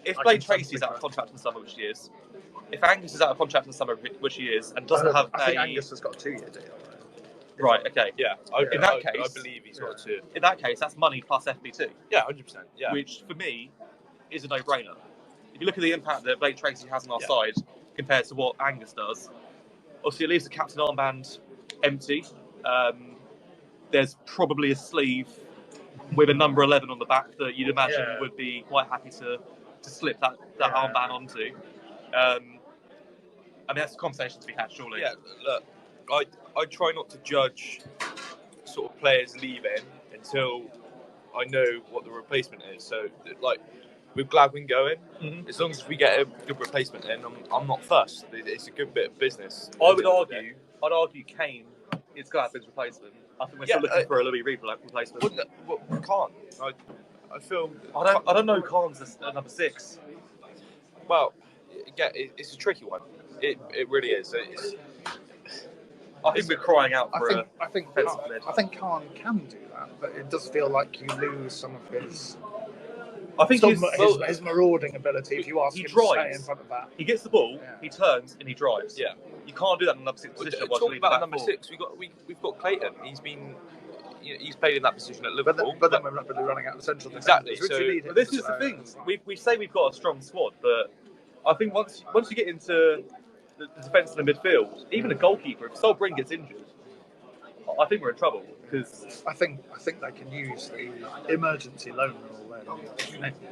If Blake Tracy's out of contract in the summer, which he is, if Angus is out of contract in the summer, which he is, and doesn't have I think Angus has got a 2-year deal. Right. Okay. Yeah. In that case, I believe he's got two. In that case, that's money plus FB2. Yeah, 100%. Yeah. Which for me is a no-brainer. If you look at the impact that Blake Tracy has on our side compared to what Angus does, obviously it leaves the captain armband empty. There's probably a sleeve with a number 11 on the back that you'd imagine would be quite happy to slip that armband onto. I mean, that's a conversation to be had, surely. Yeah, look, I try not to judge sort of players leaving until I know what the replacement is. So, like, with Gladwin going, as long as we get a good replacement in, I'm not fussed. It's a good bit of business. I'd argue Kane is Gladwin's replacement. I think we're still looking for a Louis Reed replacement. Well, we can't. I feel. I don't know. Khan's number 6. Well, yeah, it's a tricky one. It really is. I think we're crying out for I think Khan can do that, but it does feel like you lose some of his. I think his marauding ability. If you ask him to stay in front of that, he gets the ball, he turns, and he drives. Yeah, you can't do that in number 6 position. Talking about number 6, we've got Clayton. He's played in that position at Liverpool. But then we're rapidly running out of central exactly. So this is the thing. We say we've got a strong squad, but I think once you get into the defence and the midfield, even a goalkeeper, if Sol Bryn gets injured, I think we're in trouble because I think they can use the emergency loan rule then,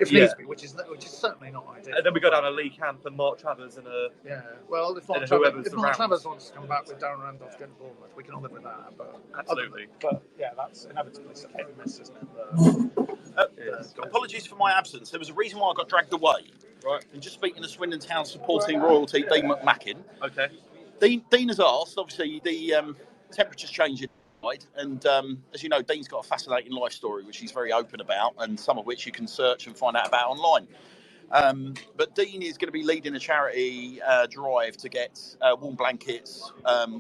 if needs be, which is certainly not ideal. And then we go down a Lee Camp and Mark Travers and a Well, if Mark Travers wants to come back with Darren Randolph going to Bournemouth, we can all live with that. But absolutely. But yeah, that's inevitably a miss, isn't it? Apologies for my absence. There was a reason why I got dragged away. Right. And just speaking to Swindon Town supporting royalty, Dean McMackin. Okay. Dean has asked, obviously, the temperature's changing. And as you know, Dean's got a fascinating life story, which he's very open about, and some of which you can search and find out about online. But Dean is going to be leading a charity drive to get warm blankets,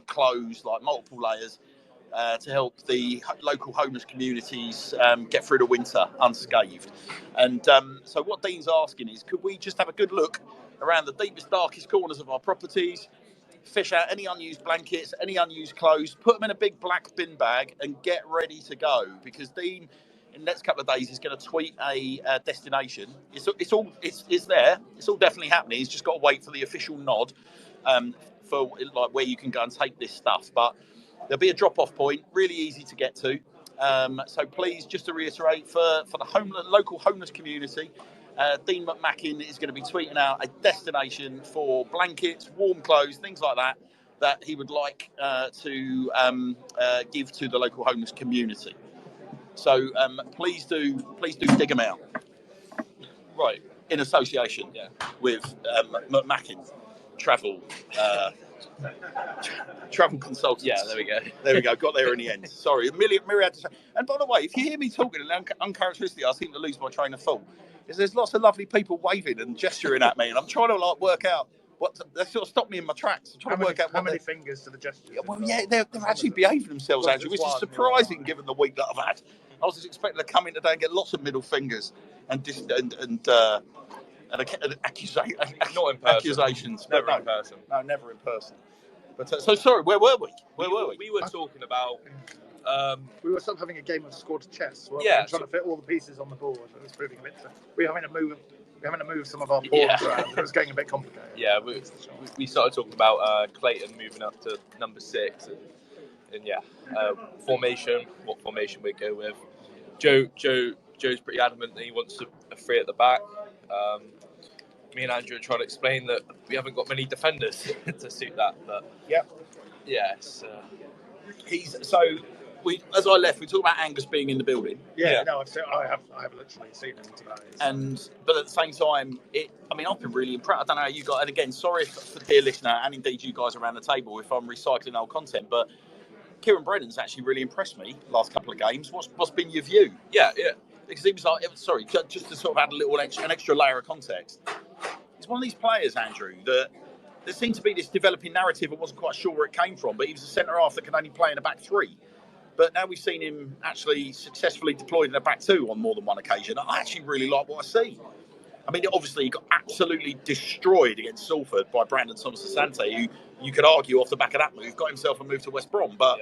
clothes, like multiple layers, to help the local homeless communities get through the winter unscathed. And so what Dean's asking is, could we just have a good look around the deepest, darkest corners of our properties, fish out any unused blankets, any unused clothes, put them in a big black bin bag and get ready to go, because Dean in the next couple of days is going to tweet a destination. It's there. It's all definitely happening. He's just got to wait for the official nod for like where you can go and take this stuff. But there'll be a drop-off point, really easy to get to. So please, just to reiterate, for the local homeless community, Dean McMackin is going to be tweeting out a destination for blankets, warm clothes, things like that he would like to give to the local homeless community. So please do dig them out. Right, in association with McMackin Travel Consultants. Yeah, there we go. There we go. Got there in the end. Sorry, myriad. And by the way, if you hear me talking and uncharacteristically, I seem to lose my train of thought. There's lots of lovely people waving and gesturing at me, and I'm trying to work out what they sort of stop me in my tracks. I'm trying to work out how many fingers to the gesture. Well, yeah, they're actually behaving themselves, Andrew, which is surprising given the week that I've had. I was expecting to come in today and get lots of middle fingers and accusations. Never in person. No, never in person. But so sorry, where were we? We were talking about. We were sort of having a game of squad chess. Yeah, trying to fit all the pieces on the board. It was proving a bit. We're having a move. having to move some of our pawns around. It was getting a bit complicated. Yeah, we started talking about Clayton moving up to number 6, and formation. What formation we'd go with? Joe's pretty adamant that he wants a 3 at the back. Me and Andrew are trying to explain that we haven't got many defenders to suit that, but yes. He's so. As I left, we talked about Angus being in the building. Yeah. No, I have literally seen him today. But at the same time, I've been really impressed. I don't know how you got. And again, sorry for the dear listener, and indeed you guys around the table, if I'm recycling old content. But Kieran Brennan's actually really impressed me last couple of games. What's been your view? Yeah. Because he was like, sorry, just to sort of add an extra layer of context. He's one of these players, Andrew, that there seemed to be this developing narrative. I wasn't quite sure where it came from, but he was a centre half that can only play in a back 3. But now we've seen him actually successfully deployed in a back 2 on more than one occasion. I actually really like what I see. I mean, obviously, he got absolutely destroyed against Salford by Brandon Thomas-Asante, who you could argue off the back of that move, got himself a move to West Brom. But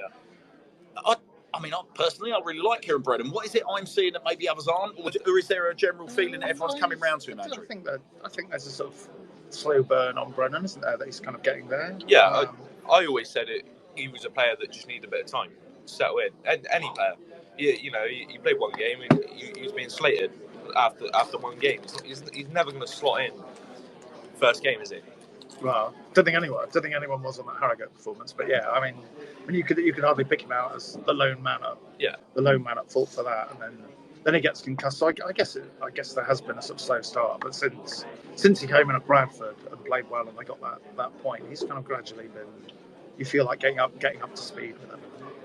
personally, I really like Kieran Brennan. What is it I'm seeing that maybe others aren't? Or is there a general feeling that everyone's coming round to him, Andrew? I think there's a sort of slow burn on Brennan, isn't there, that he's kind of getting there? Yeah, I always said it. He was a player that just needed a bit of time to settle in. And any player. He played one game and he was being slated after one game. He's never going to slot in first game, is he? Well, I don't think anyone was on that Harrogate performance, but yeah, I mean you could hardly pick him out as the lone man up. Yeah, the lone man up fault for that, and then he gets concussed. So I guess there has been a sort of slow start, but since he came in at Bradford and played well, and they got that point, he's kind of gradually been. You feel like getting up to speed with him.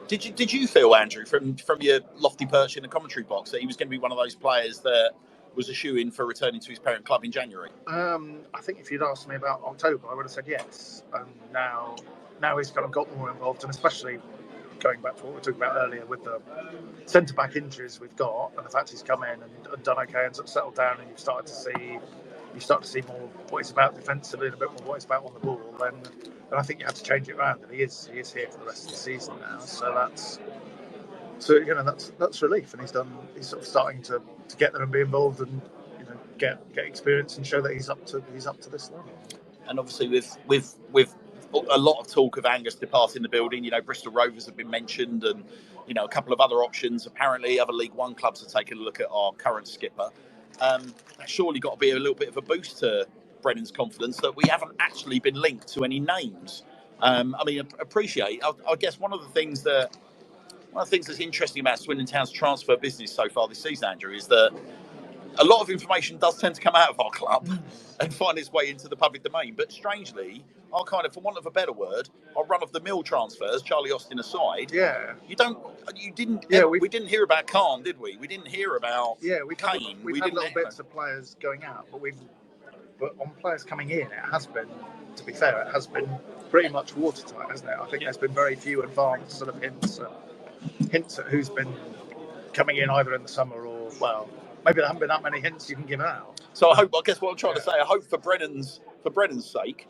Did you feel, Andrew, from your lofty perch in the commentary box, that he was going to be one of those players that was a shoe-in for returning to his parent club in January? I think if you'd asked me about October, I would have said yes. And now he's kind of got more involved, and especially going back to what we were talking about earlier with the centre-back injuries we've got, and the fact he's come in and done okay and sort of settled down, and you start to see more what he's about defensively and a bit more what he's about on the ball, then I think you have to change it around, and he is here for the rest of the season now. So that's relief, and he's sort of starting to get there and be involved and get experience and show that he's up to this level. And obviously with a lot of talk of Angus departing the building, Bristol Rovers have been mentioned, and a couple of other options. Apparently other League One clubs are taking a look at our current skipper. That's surely got to be a little bit of a boost to Brennan's confidence that we haven't actually been linked to any names. I guess one of the things that's interesting about Swindon Town's transfer business so far this season, Andrew, is that a lot of information does tend to come out of our club and find its way into the public domain. But strangely, our kind of, for want of a better word, our run-of-the-mill transfers, Charlie Austin aside, we didn't hear about Khan, did we? We didn't hear about Kane. We've had little bits of players going out, but on players coming in, it has been, to be fair, it has been pretty much watertight, hasn't it? I think there's been very few advanced sort of hints at who's been coming in either in the summer or, well, maybe there haven't been that many hints you can give out. So I guess what I'm trying to say, I hope for Brennan's sake,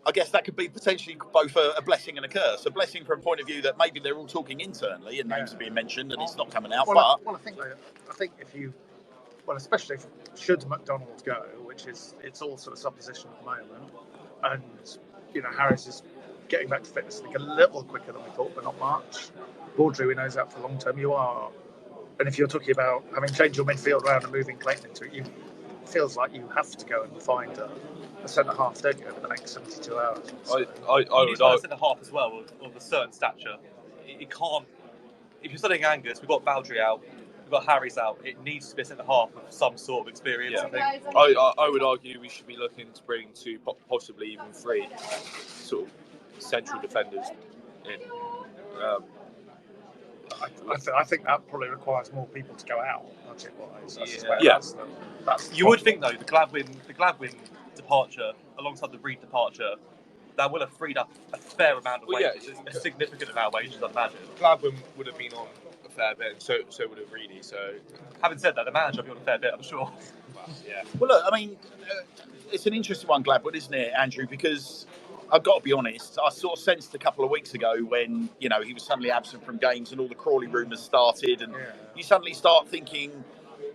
I guess that could be potentially both a blessing and a curse. A blessing from a point of view that maybe they're all talking internally and names are being mentioned and it's not coming out. I think especially should McDonald go, which is, it's all sort of supposition at the moment, and Harris is getting back to fitness, I think, a little quicker than we thought, but not much. Baudry, we know, is out for long term. And if you're talking about having changed your midfield around and moving Clayton into it, it feels like you have to go and find a centre half, don't you, over the next 72 hours? I would argue a centre half as well of a certain stature. It can't. If you're studying Angus, we've got Baudry out, we've got Harris out. It needs to be a centre half with some sort of experience. Yeah. I think. I would argue we should be looking to bring 2, possibly even 3, sort of central defenders in. I think that probably requires more people to go out, budget-wise. You would think, though, the Gladwin departure alongside the Reed departure, that would have freed up a fair amount of wages, a significant amount of wages, I'd imagine. Gladwin would have been on a fair bit, and so would have Reedy. So, having said that, the manager will be on a fair bit, I'm sure. Yeah. Well, look, I mean, it's an interesting one, Gladwin, isn't it, Andrew? Because I've got to be honest, I sort of sensed a couple of weeks ago when, he was suddenly absent from games and all the Crawley rumours started, and you suddenly start thinking,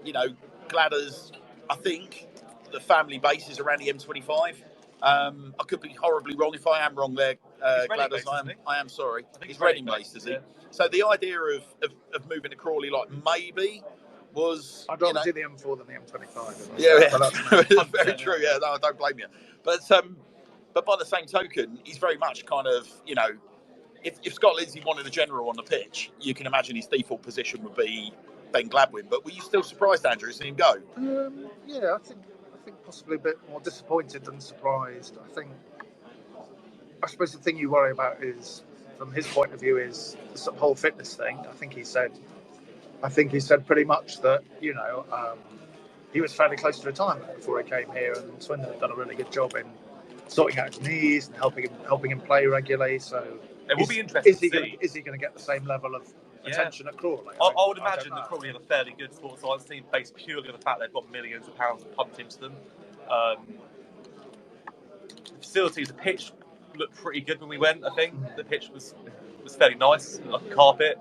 Gladders, I think, the family base is around the M25. I could be horribly wrong. If I am wrong there, Gladys, I am sorry. He's Reading based, is he? Yeah. So the idea of moving to Crawley, like maybe, was I'd rather do the M4 than the M25. Yeah, But that's it's very true. Yeah, no, I don't blame you. But by the same token, he's very much kind of, if Scott Lindsay wanted a general on the pitch, you can imagine his default position would be Ben Gladwin. But were you still surprised, Andrew, to see him go? Yeah, I think possibly a bit more disappointed than surprised. I suppose the thing you worry about is, from his point of view, is the whole fitness thing. I think he said pretty much that he was fairly close to retirement before he came here, and Swindon had done a really good job in sorting out his knees and helping him play regularly. So it will be interesting. Is he going to get the same level of attention at Crawley? I would imagine that Crawley have a fairly good sports science team based purely on the fact they've got millions of pounds pumped into them. Facilities, the pitch looked pretty good when we went. I think the pitch was fairly nice, like a carpet.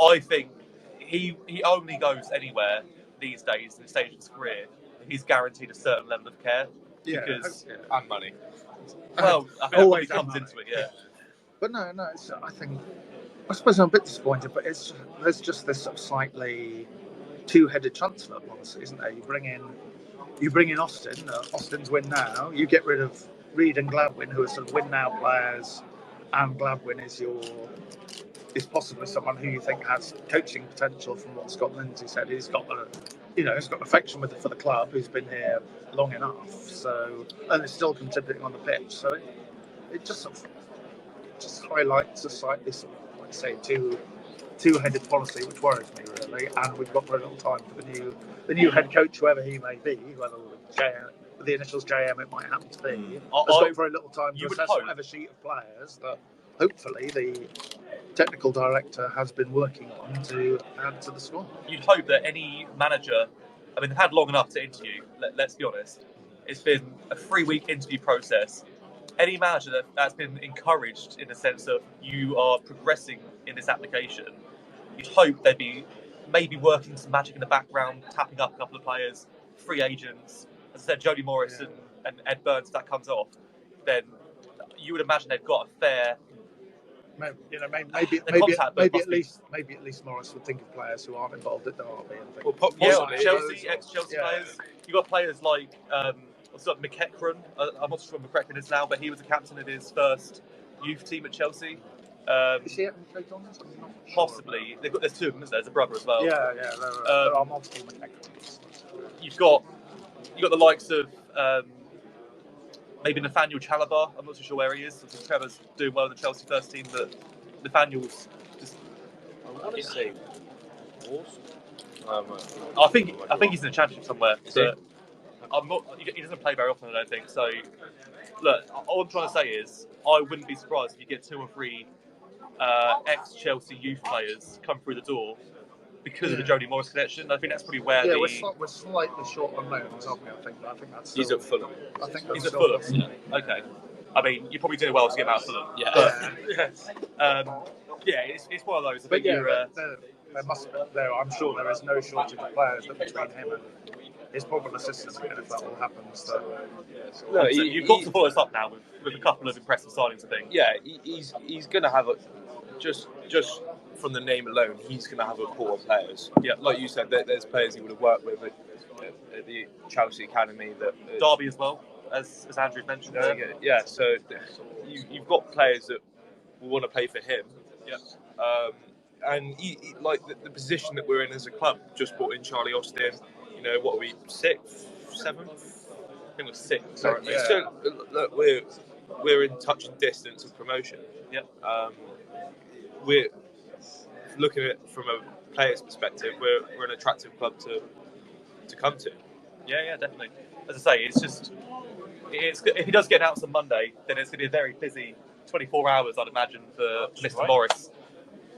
I think he only goes anywhere these days in the stage of his career if he's guaranteed a certain level of care. Because and money. Well, I think always comes into it, yeah. But no, I suppose I'm a bit disappointed, but there's just this sort of slightly two-headed transfer policy, isn't there? You bring in Austin. Austin's win now. You get rid of Reid and Gladwin, who are sort of win now players, and Gladwin is possibly someone who you think has coaching potential. From what Scott Lindsay said, he's got affection for the club. Who's been here long enough, and is still contributing on the pitch. So it just sort of highlights a slightly sort of, like I say, two-headed policy, which worries me really. And we've got very little time for the new head coach, whoever he may be, whether with the initials JM it might happen to be. Has got very little time to assess whatever sheet of players that hopefully the technical director has been working on to add to the squad. You'd hope that any manager, I mean, they've had long enough to interview, let's be honest. It's been a 3-week interview process. Any manager that's been encouraged in the sense of you are progressing in this application, you'd hope they'd be maybe working some magic in the background, tapping up a couple of players, free agents. As I said, Jody Morris and Ed Burns, if that comes off, then you would imagine they've got a fair... Maybe at least Morris would think of players who aren't involved at Derby. Chelsea, ex-Chelsea players. You got players like McEachran. I'm not sure if I'm correct in this now, but he was a captain of his first youth team at Chelsea. Is he at John? Possibly. There's two of them, isn't there? There's a brother as well. Yeah. There are multiple McEachrans. You've got the likes of. Maybe Nathaniel Chalabar. I'm not too sure where he is. Trevor's doing well in the Chelsea first team, but Nathaniel's just. I want to say awesome. I think he's in the championship somewhere. But I'm not. He doesn't play very often, I don't think. So, look, all I'm trying to say is, I wouldn't be surprised if you get 2 or 3 ex-Chelsea youth players come through the door because of the Jody Morris connection. I think that's probably where we're slightly short on loans, aren't we? I think that's. He's at Fulham. I think he's at Fulham. Yeah. Okay. I mean, you're probably doing well to get him out of Fulham. Yeah. It's one of those. But I'm sure there is no shortage of players that between him and his probable assistant, if that all happens. So. No, you've got to follow us up now with a couple of impressive signings, I think. Yeah, he's going to have just from the name alone, he's going to have a pool of players. Yeah, like you said, there's players he would have worked with at the Chelsea Academy. Derby as well, as Andrew mentioned. Yeah, so you've got players that will want to play for him. Yeah. And he, like the position that we're in as a club, just brought in Charlie Austin. What are we, 6th, 7th? I think we're 6th. Sorry. Yeah. So look, we're in touch and distance of promotion. Yeah. We're looking at it from a player's perspective. We're an attractive club to come to. Yeah, definitely. As I say, if he does get announced on Monday, then it's going to be a very busy 24 hours, I'd imagine, for Mr. Morris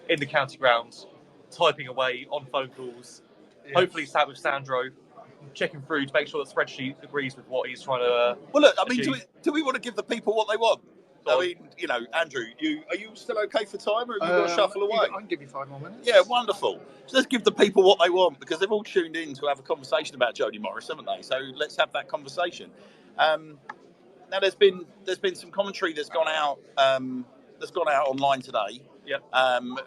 in the county ground, typing away on phone calls. Yeah. Hopefully, sat with Sandro, checking through to make sure the spreadsheet agrees with what he's trying to. Well, look, I mean, achieve. do we want to give the people what they want? I mean, you know, Andrew, are you still okay for time, or have you got to shuffle away? I can give you 5 more minutes. Yeah, wonderful. So let's give the people what they want, because they've all tuned in to have a conversation about Jody Morris, haven't they? So let's have that conversation. Now, there's been some commentary that's gone out online today. Yep.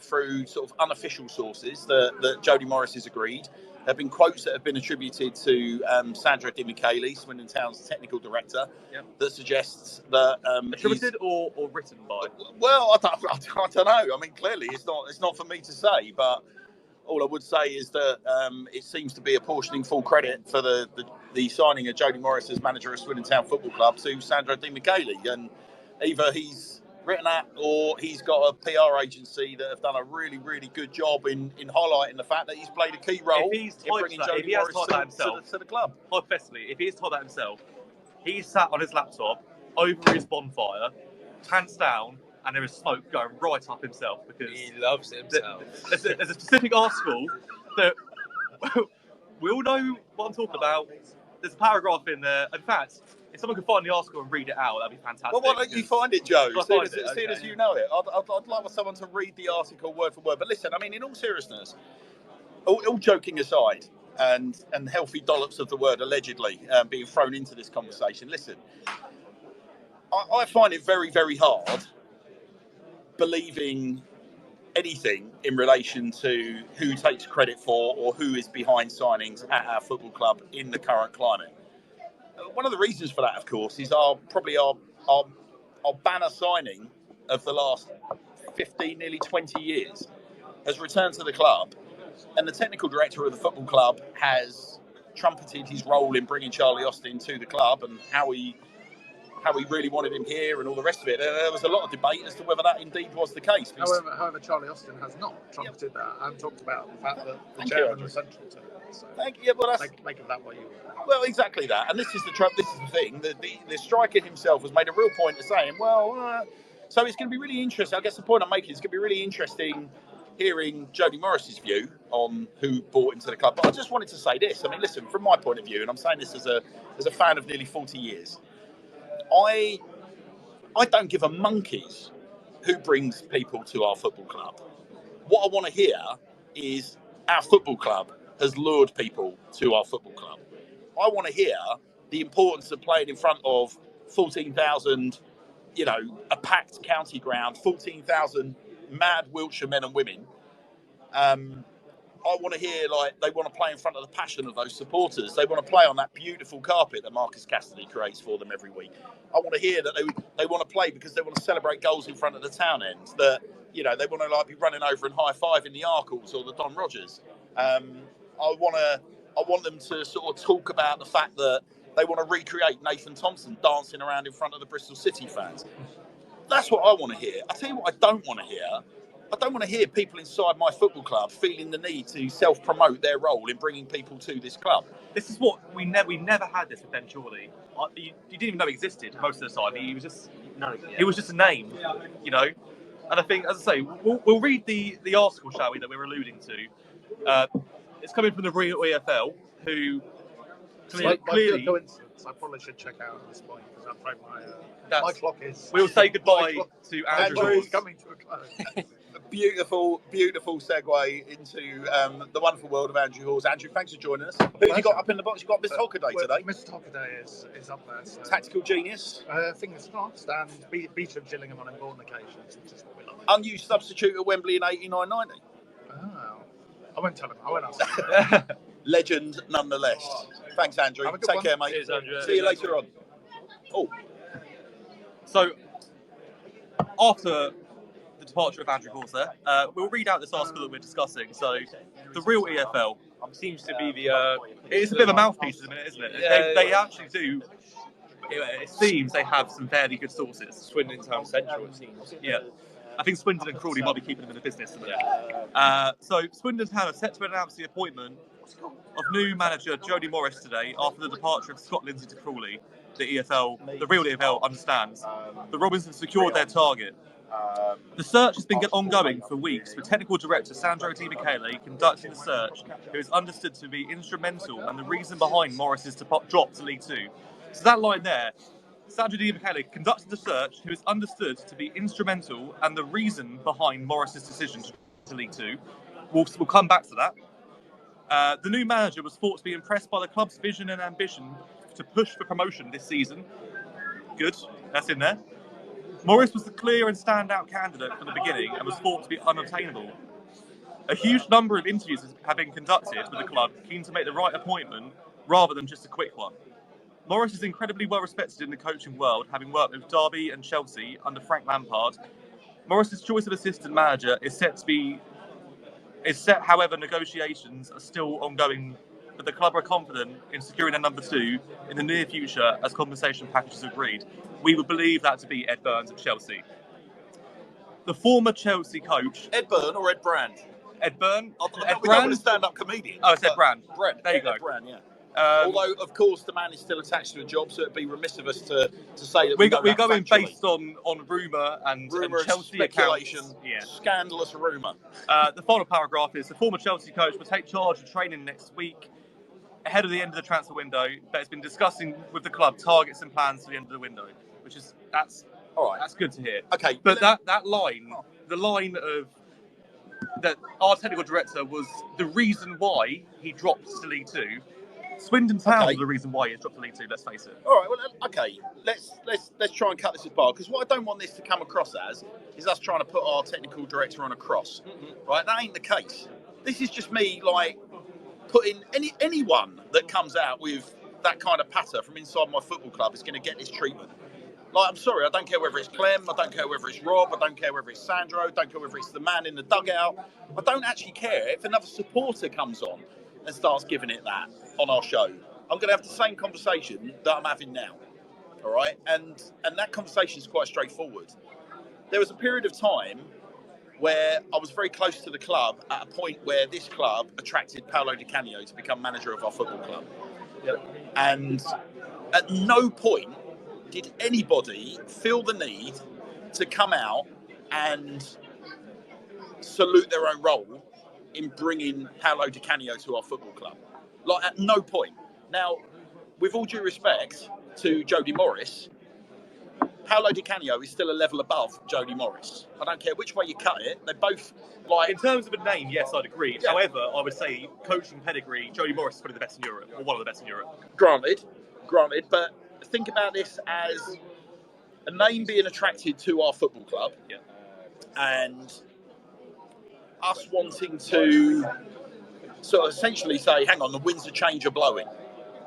Through sort of unofficial sources that Jody Morris has agreed. There have been quotes that have been attributed to Sandra Di Michele, Swindon Town's technical director, that suggests that attributed or written by. Well, I don't know. I mean, clearly it's not for me to say, but all I would say is that it seems to be apportioning full credit for the signing of Jody Morris as manager of Swindon Town Football Club to Sandra Di Michele, and either he's written that or he's got a PR agency that have done a really, really good job in highlighting the fact that he's played a key role in bringing Jody Morris to the club. Hypothetically, if he's typed that himself, he's sat on his laptop over his bonfire, pants down, and there is smoke going right up himself because he loves himself. There's a specific article that we all know what I'm talking about. There's a paragraph in there. In fact, if someone could find the article and read it out, that'd be fantastic. Well, why don't you find it, Joe? Seeing Okay. as you know it, I'd like someone to read the article word for word. But listen, I mean, in all seriousness, all joking aside, and healthy dollops of the word allegedly being thrown into this conversation. Listen, I find it very, very hard believing anything in relation to who takes credit for or who is behind signings at our football club in the current climate. One of the reasons for that, of course, is our banner signing of the last 15, nearly 20 years has returned to the club, and the technical director of the football club has trumpeted his role in bringing Charlie Austin to the club and how he really wanted him here and all the rest of it. There was a lot of debate as to whether that indeed was the case. However, Charlie Austin has not trumpeted that and talked about the fact that the chairman was central to it. So make of that what you want. Well, exactly that. And this is the thing. The striker himself has made a real point of saying, so it's going to be really interesting. I guess the point I'm making is it's going to be really interesting hearing Jody Morris's view on who bought into the club. But I just wanted to say this. I mean, listen, from my point of view, and I'm saying this as a fan of nearly 40 years, I don't give a monkey's who brings people to our football club. What I want to hear is our football club has lured people to our football club. I want to hear the importance of playing in front of 14,000, a packed county ground, 14,000 mad Wiltshire men and women. I want to hear they want to play in front of the passion of those supporters. They want to play on that beautiful carpet that Marcus Cassidy creates for them every week. I want to hear that they want to play because they want to celebrate goals in front of the town end. That they want to be running over and high fiving the Arkles or the Don Rogers. I want them to sort of talk about the fact that they want to recreate Nathan Thompson dancing around in front of the Bristol City fans. That's what I want to hear. I tell you what I don't want to hear. I don't want to hear people inside my football club feeling the need to self-promote their role in bringing people to this club. This is what we never had this with Ben Crawley. You didn't even know he existed most of the time. He was just a name, And I think, as I say, we'll read the article, shall we, that we're alluding to. It's coming from the real EFL, who clearly. Coincidence, I probably should check out at this point because I'm afraid my clock is. We'll say goodbye to Andrew. Andrew's coming to a close. A beautiful segue into the wonderful world of Andrew Hawes. Andrew, thanks for joining us. Who have you got up in the box? You've got Mr. Hockaday today. Mr. Hockaday is up there. So. Tactical genius. Fingers crossed, and beater of Gillingham on important occasions, which is what we love. Unused substitute at Wembley in 89-90. Oh. I won't tell him. I won't ask him. Legend nonetheless. Thanks, Andrew. Take care, mate. Cheers, Andrew. See you later on. Oh. So, after the departure of Andrew Hawes there, we'll read out this article that we're discussing. So, the real EFL seems to be the... it's a bit of a mouthpiece at the minute, isn't it? Yeah, they actually do... It seems they have some fairly good sources. Swindon Town Central, it seems. Yeah. I think Swindon and Crawley might be keeping them in the business a minute. So, Swindon Town are set to announce the appointment of new manager Jody Morris today after the departure of Scott Lindsay to Crawley. The real EFL understands. The Robinsons secured their target. The search has been ongoing for weeks, with technical director Sandro Di Michele conducting the search, who is understood to be instrumental and the reason behind Morris's drop to League Two. So that line there, Sandra Di Michele conducted a search who is understood to be instrumental and the reason behind Morris's decision to League Two. We'll come back to that. The new manager was thought to be impressed by the club's vision and ambition to push for promotion this season. Good, that's in there. Morris was the clear and standout candidate from the beginning and was thought to be unobtainable. A huge number of interviews have been conducted with the club, keen to make the right appointment rather than just a quick one. Morris is incredibly well respected in the coaching world, having worked with Derby and Chelsea under Frank Lampard. Morris's choice of assistant manager is set, however, negotiations are still ongoing, but the club are confident in securing a number 2 in the near future as compensation packages agreed. We would believe that to be Ed Burns at Chelsea. The former Chelsea coach... Ed Byrne or Ed Brand? Ed Byrne. Ed Brand? A stand-up comedian. Oh, it's Ed Brand. There you go. Ed Brand, yeah. Although, of course, the man is still attached to a job, so it'd be remiss of us to say that we're going based on rumour and Chelsea speculation, accounts. Scandalous rumour. The final paragraph is the former Chelsea coach will take charge of training next week ahead of the end of the transfer window, but has been discussing with the club targets and plans for the end of the window, which is all right. That's good to hear. Okay, but that line, the line of that our technical director was the reason why he dropped to League Two. Swindon Town was the reason why he dropped to League Two. Let's face it. All right. Well, okay. Let's try and cut this apart, because what I don't want this to come across as is us trying to put our technical director on a cross. Right? That ain't the case. This is just me putting anyone that comes out with that kind of patter from inside my football club is going to get this treatment. I'm sorry, I don't care whether it's Clem, I don't care whether it's Rob, I don't care whether it's Sandro, I don't care whether it's the man in the dugout. I don't actually care if another supporter comes on and starts giving it that on our show. I'm going to have the same conversation that I'm having now. All right? And that conversation is quite straightforward. There was a period of time where I was very close to the club at a point where this club attracted Paolo Di Canio to become manager of our football club. Yep. And at no point did anybody feel the need to come out and salute their own role in bringing Paolo Di Canio to our football club. At no point. Now, with all due respect to Jody Morris, Paolo Di Canio is still a level above Jody Morris. I don't care which way you cut it. They're both in terms of a name, yes, I'd agree. Yeah. However, I would say coaching pedigree, Jody Morris is probably the best in Europe, or one of the best in Europe. Granted, but think about this as a name being attracted to our football club, and us wanting to sort of essentially say, hang on, the winds of change are blowing.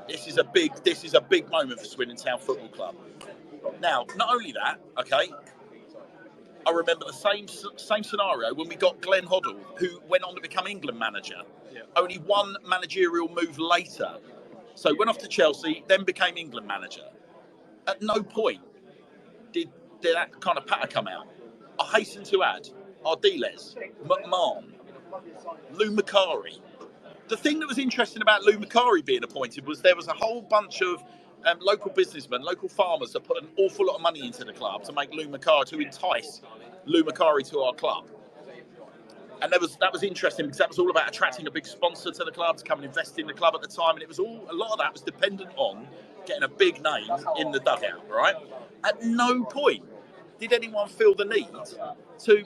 This is a big moment for Swindon Town Football Club. Now, not only that, okay, I remember the same scenario when we got Glenn Hoddle, who went on to become England manager. Yeah. Only one managerial move later. So went off to Chelsea, then became England manager. At no point did that kind of patter come out. I hasten to add, Ardiles, McMahon, Lou Macari. The thing that was interesting about Lou Macari being appointed was there was a whole bunch of local businessmen, local farmers that put an awful lot of money into the club to make Lou Macari, to entice Lou Macari to our club. And that was interesting because that was all about attracting a big sponsor to the club to come and invest in the club at the time. And it was a lot of that was dependent on getting a big name in the dugout, right? At no point did anyone feel the need to,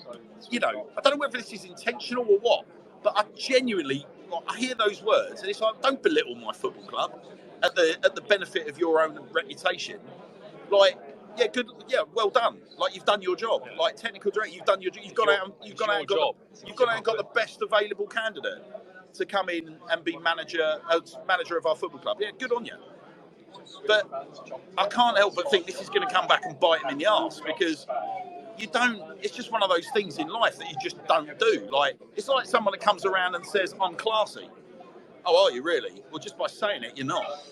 I don't know whether this is intentional or what, but I genuinely, I hear those words and it's like, don't belittle my football club at the benefit of your own reputation. Yeah, good. Yeah, well done. You've done your job. Technical director, you've done your job. You've gone out and got the best available candidate to come in and be manager of our football club. Yeah, good on you. But I can't help but think this is going to come back and bite him in the arse because you don't. It's just one of those things in life that you just don't do. It's like someone that comes around and says, "I'm classy." Oh, are you really? Well, just by saying it, you're not.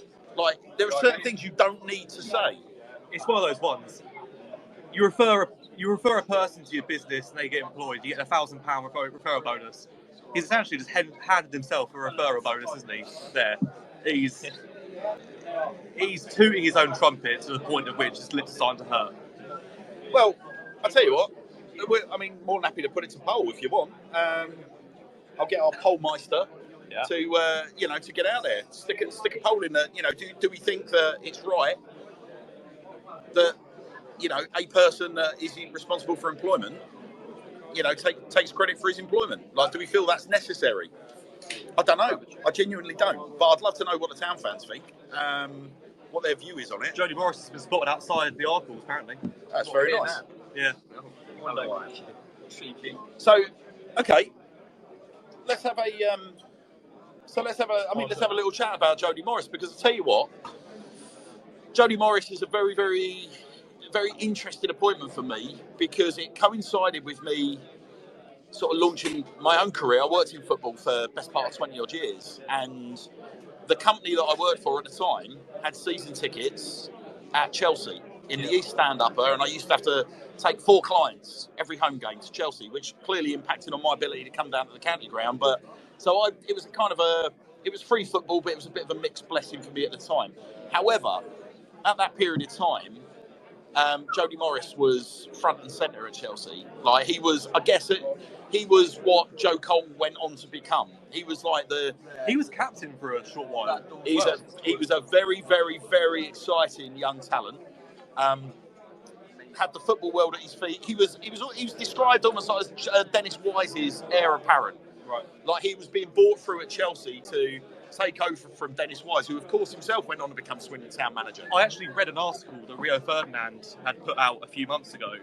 There are certain things you don't need to say. It's one of those ones. You refer a person to your business and they get employed. You get £1,000 referral bonus. He's essentially just handed himself a referral bonus, isn't he? There, he's tooting his own trumpet to the point at which his lips are starting to hurt. Well, I'll tell you what. More than happy to put it to poll if you want. I'll get our pollmeister to get out there, stick a poll in there. Do we think that it's right that, a person that is responsible for employment, takes credit for his employment? Like, do we feel that's necessary? I don't know. I genuinely don't. But I'd love to know what the town fans think, what their view is on it. Jody Morris has been spotted outside the Arkles, apparently. That's very nice. Yeah. So, okay, let's have a little chat about Jody Morris, because I tell you what, Jody Morris is a very, very, very interesting appointment for me, because it coincided with me sort of launching my own career. I worked in football for the best part of 20 odd years, and the company that I worked for at the time had season tickets at Chelsea in the East Stand-Upper, and I used to have to take 4 clients every home game to Chelsea, which clearly impacted on my ability to come down to the county ground. But so it was it was free football, but it was a bit of a mixed blessing for me at the time. However, at that period of time, Jody Morris was front and centre at Chelsea. Like, he was what Joe Cole went on to become. He was like he was captain for a short while. He was a very, very, very exciting young talent. Had the football world at his feet. He was described almost like as Dennis Wise's heir apparent. Right. Like, he was being brought through at Chelsea to take over from Dennis Wise, who of course himself went on to become Swindon town manager. I actually read an article that Rio Ferdinand had put out a few months ago,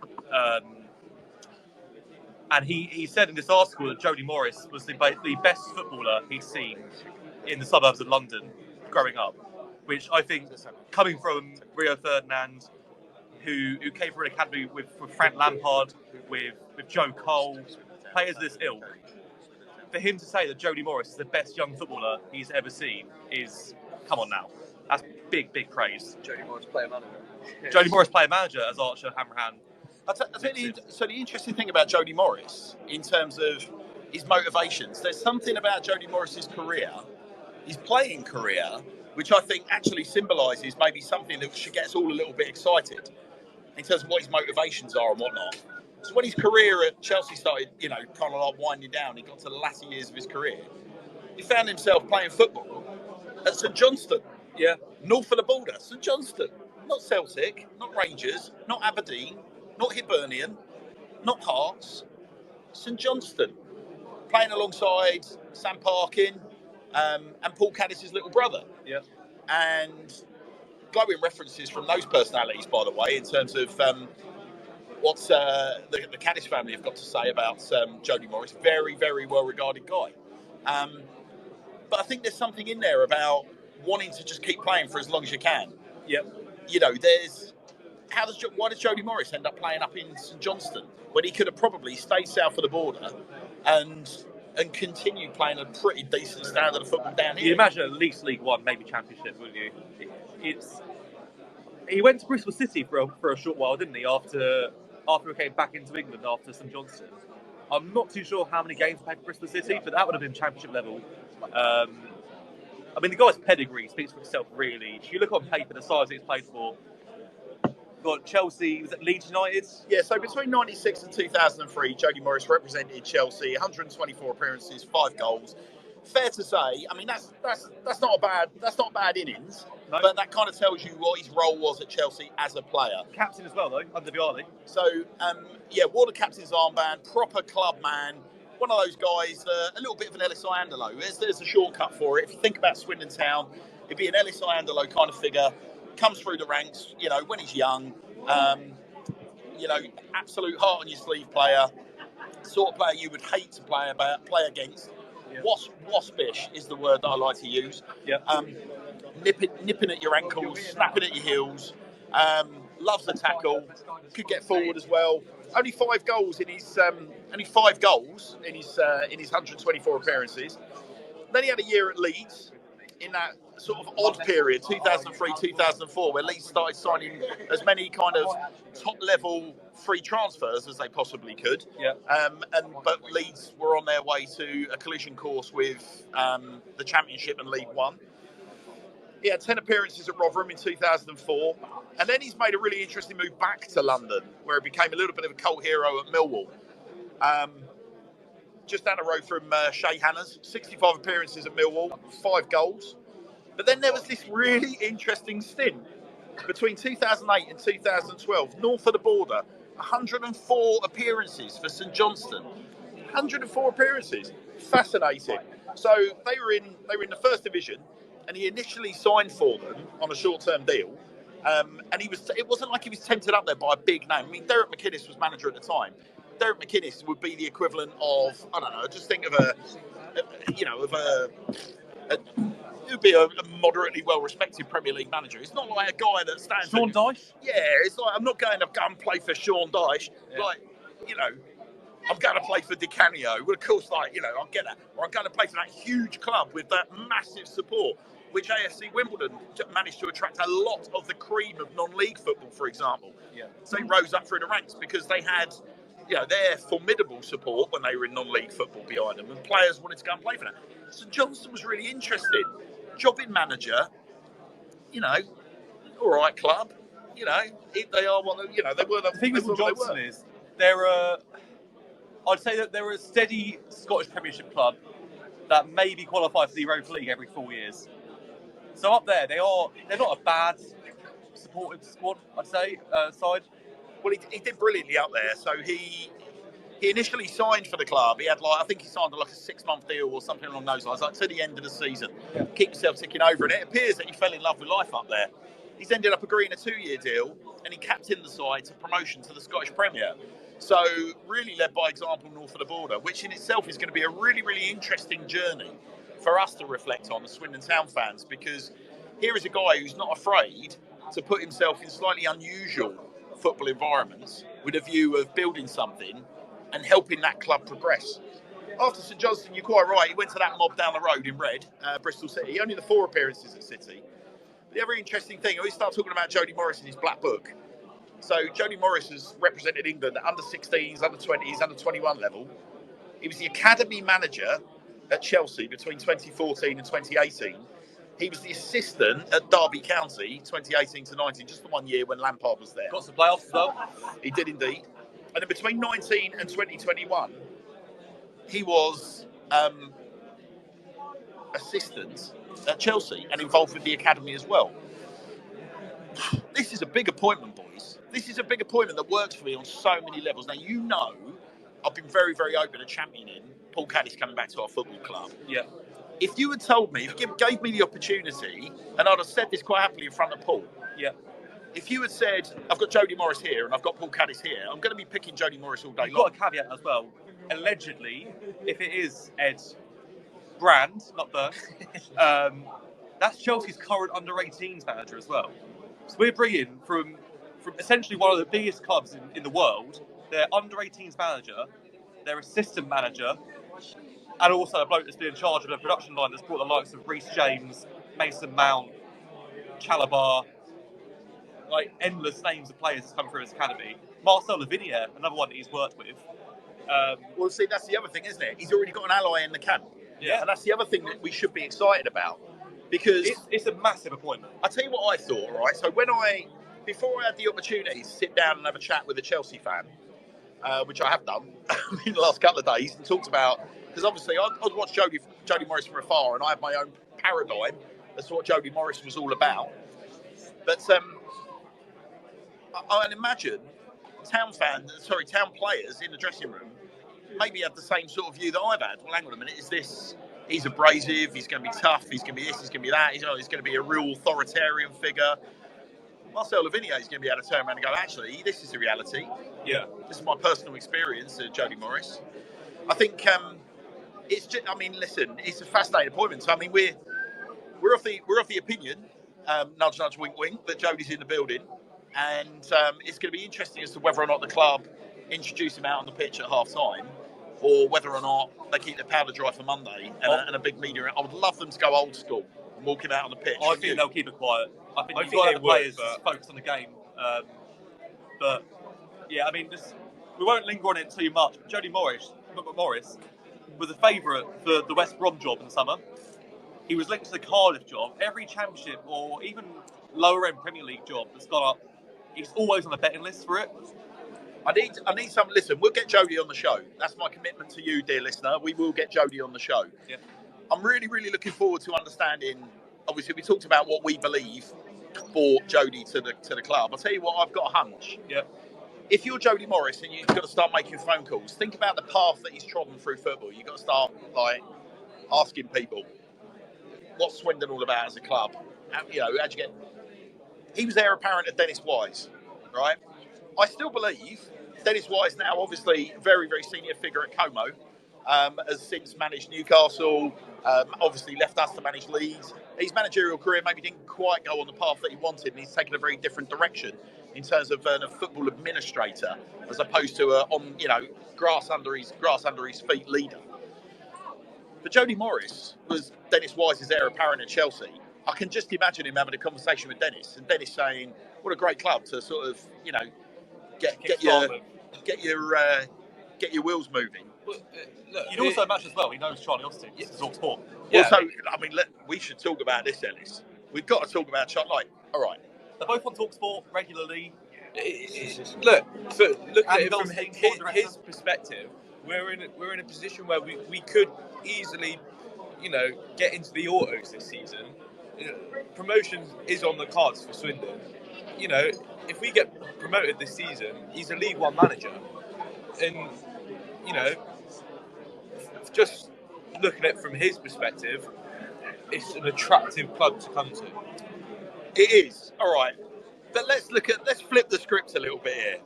and he said in this article that Jody Morris was the best footballer he'd seen in the suburbs of London growing up, which I think, coming from Rio Ferdinand, who came from an academy with Frank Lampard, with Joe Cole, players of this ilk, for him to say that Jody Morris is the best young footballer he's ever seen is, come on now, that's big, big praise. Jody Morris, player manager. Jody Morris, player manager, as Archer Hanrahan. So the interesting thing about Jody Morris, in terms of his motivations, there's something about Jody Morris's career, his playing career, which I think actually symbolises maybe something that should get us all a little bit excited in terms of what his motivations are and whatnot. So when his career at Chelsea started, kind of like winding down, he got to the latter years of his career, he found himself playing football at St Johnstone. Yeah. North of the border, St Johnstone. Not Celtic, not Rangers, not Aberdeen, not Hibernian, not Hearts, St Johnstone. Playing alongside Sam Parkin and Paul Caddis's little brother. Yeah. And glowing references from those personalities, by the way, in terms of what the Caddis family have got to say about Jody Morris. Very, very well-regarded guy. But I think there's something in there about wanting to just keep playing for as long as you can. Yep. Why does Jody Morris end up playing up in St Johnstone when he could have probably stayed south of the border and continued playing a pretty decent standard of football down here? You'd imagine at least League One, maybe Championship, wouldn't you? He went to Bristol City for a short while, didn't he? After he came back into England after St Johnstone. I'm not too sure how many games he played for Bristol City, but that would have been Championship level. The guy's pedigree speaks for itself, really. If you look on paper, the size he's played for, got Chelsea, was it Leeds United? Yeah, so between 96 and 2003, Jody Morris represented Chelsea, 124 appearances, 5 goals. Fair to say, that's not a bad innings, no. But that kind of tells you what his role was at Chelsea as a player. Captain as well, though, under Vialli. So, wore the captain's armband, proper club man, one of those guys, a little bit of an Ellis Iandolo. There's a shortcut for it. If you think about Swindon Town, it'd be an Ellis Iandolo kind of figure. Comes through the ranks, when he's young, absolute heart on your sleeve player, sort of player you would hate to play against. Yeah. Waspish is the word that I like to use. Yeah. Nipping at your ankles, snapping at your heels. Loves the tackle. Could get forward as well. Only 5 goals in his 124 appearances. Then he had a year at Leeds in that sort of odd period, 2003-2004, where Leeds started signing as many kind of top-level free transfers as they possibly could. Yeah. But Leeds were on their way to a collision course with the Championship and League One. He had 10 appearances at Rotherham in 2004, and then he's made a really interesting move back to London, where he became a little bit of a cult hero at Millwall. Just down the road from Shea Hannah's, 65 appearances at Millwall, 5 goals. But then there was this really interesting stint between 2008 and 2012, north of the border, 104 appearances for St Johnstone. 104 appearances. Fascinating. So they were in the first division, and he initially signed for them on a short-term deal. And it wasn't like he was tempted up there by a big name. I mean, Derek McInnes was manager at the time. Derek McInnes would be the equivalent of, I don't know, just think of it would be a moderately well-respected Premier League manager. It's not like a guy that stands. Sean Dyche? Yeah, it's like I'm not going to go and play for Sean Dyche. Yeah. Like, I'm going to play for Di Canio. Well, of course, I'll get that. Or I'm going to play for that huge club with that massive support, which AFC Wimbledon managed to attract a lot of the cream of non-league football, for example. Yeah. So they rose up through the ranks because they had, their formidable support when they were in non-league football behind them, and players wanted to go and play for that. St Johnstone was really interested. Jobbing manager, all right club. They are what they were. The thing with St Johnstone is I'd say that they're a steady Scottish Premiership club that maybe qualify for the Europa League every 4 years. So up there, they're not a bad supported squad, I'd say, side. Well, he did brilliantly up there. So he initially signed for the club. He had I think he signed a 6-month deal or something along those lines, to the end of the season. Yeah. Keep himself ticking over, and it appears that he fell in love with life up there. He's ended up agreeing a 2-year deal, and he captained the side to promotion to the Scottish Premier. So really led by example north of the border, which in itself is going to be a really, really interesting journey for us to reflect on as Swindon Town fans, because here is a guy who's not afraid to put himself in slightly unusual football environments with a view of building something and helping that club progress. After St Johnstone, you're quite right, he went to that mob down the road in red, Bristol City. Only the 4 appearances at City. The other interesting thing, we start talking about Jody Morris in his black book. So Jody Morris has represented England at under 16s, under 20s, under 21 level. He was the academy manager at Chelsea between 2014 and 2018. He was the assistant at Derby County 2018 to 19, just the 1 year when Lampard was there. Got some playoffs as well. He did indeed. And then between 19 and 2021, he was assistant at Chelsea and involved with the academy as well. This is a big appointment, boys. This is a big appointment that works for me on so many levels. Now, I've been very, very open at championing Paul Caddis coming back to our football club. Yeah. If you had told me, if you gave me the opportunity, and I'd have said this quite happily in front of Paul. Yeah. If you had said, I've got Jody Morris here and I've got Paul Caddis here, I'm going to be picking Jody Morris all day long. You've got a caveat as well. Allegedly, if it is Ed Brand, not Burn, that's Chelsea's current under-18s manager as well. So we're bringing from essentially one of the biggest clubs in the world, their under-18s manager, their assistant manager, and also a bloke that's been in charge of the production line that's brought the likes of Reece James, Mason Mount, Chalabar, endless names of players that's come through his academy. Marcel Lavinia, another one that he's worked with. Well, see, that's the other thing, isn't it? He's already got an ally in the camp. Yeah. And that's the other thing that we should be excited about. Because it's a massive appointment. I'll tell you what I thought, right? So before I had the opportunity to sit down and have a chat with a Chelsea fan, which I have done in the last couple of days, and talked about, because obviously I'd watched Jody Morris from afar, and I have my own paradigm as to what Jody Morris was all about. But I'd imagine town players in the dressing room maybe have the same sort of view that I've had. Well, hang on a minute, he's abrasive, he's going to be tough, he's going to be this, he's going to be that, he's going to be a real authoritarian figure. Marcel Lavinia is going to be able to turn around and go, actually, this is the reality. Yeah. This is my personal experience at Jody Morris. I think it's just, listen, it's a fascinating appointment. So, we're of the opinion, nudge, nudge, wink, wink, that Jody's in the building. And it's going to be interesting as to whether or not the club introduce him out on the pitch at half-time, or whether or not they keep the powder dry for Monday and a big media. I would love them to go old school and walk him out on the pitch. I think they'll keep it quiet. I think you've got to have the players focus on the game. But yeah, we won't linger on it too much. But Jody Morris was a favourite for the West Brom job in the summer. He was linked to the Cardiff job. Every championship or even lower end Premier League job that's gone up, he's always on the betting list for it. I need some. Listen, we'll get Jody on the show. That's my commitment to you, dear listener. We will get Jody on the show. Yeah. I'm really, really looking forward to understanding. Obviously, we talked about what we believe brought Jody to the club. I'll tell you what, I've got a hunch. Yeah. If you're Jody Morris and you've got to start making phone calls, think about the path that he's trodden through football. You've got to start like asking people, what's Swindon all about as a club? How'd you get? He was heir apparent to Dennis Wise, right? I still believe Dennis Wise, now obviously very, very senior figure at Como, has since managed Newcastle, obviously left us to manage Leeds. His managerial career maybe didn't quite go on the path that he wanted, and he's taken a very different direction in terms of a football administrator as opposed to grass under his feet leader. But Jody Morris was Dennis Wise's heir apparent at Chelsea. I can just imagine him having a conversation with Dennis, and Dennis saying, "What a great club to sort of, get your wheels moving." You'd also imagine as well, he knows Charlie Austin. It's Talk Sport. Yeah. Well, so, I mean, we should talk about this, Ellis. We've got to talk about Charlie. Like, all right. They're both on Talk Sport regularly. Look at it from his perspective. We're in a position where we could easily, get into the autos this season. Promotion is on the cards for Swindon. If we get promoted this season, he's a League One manager, and just looking at it from his perspective, it's an attractive club to come to. It is. All right. But let's flip the script a little bit here.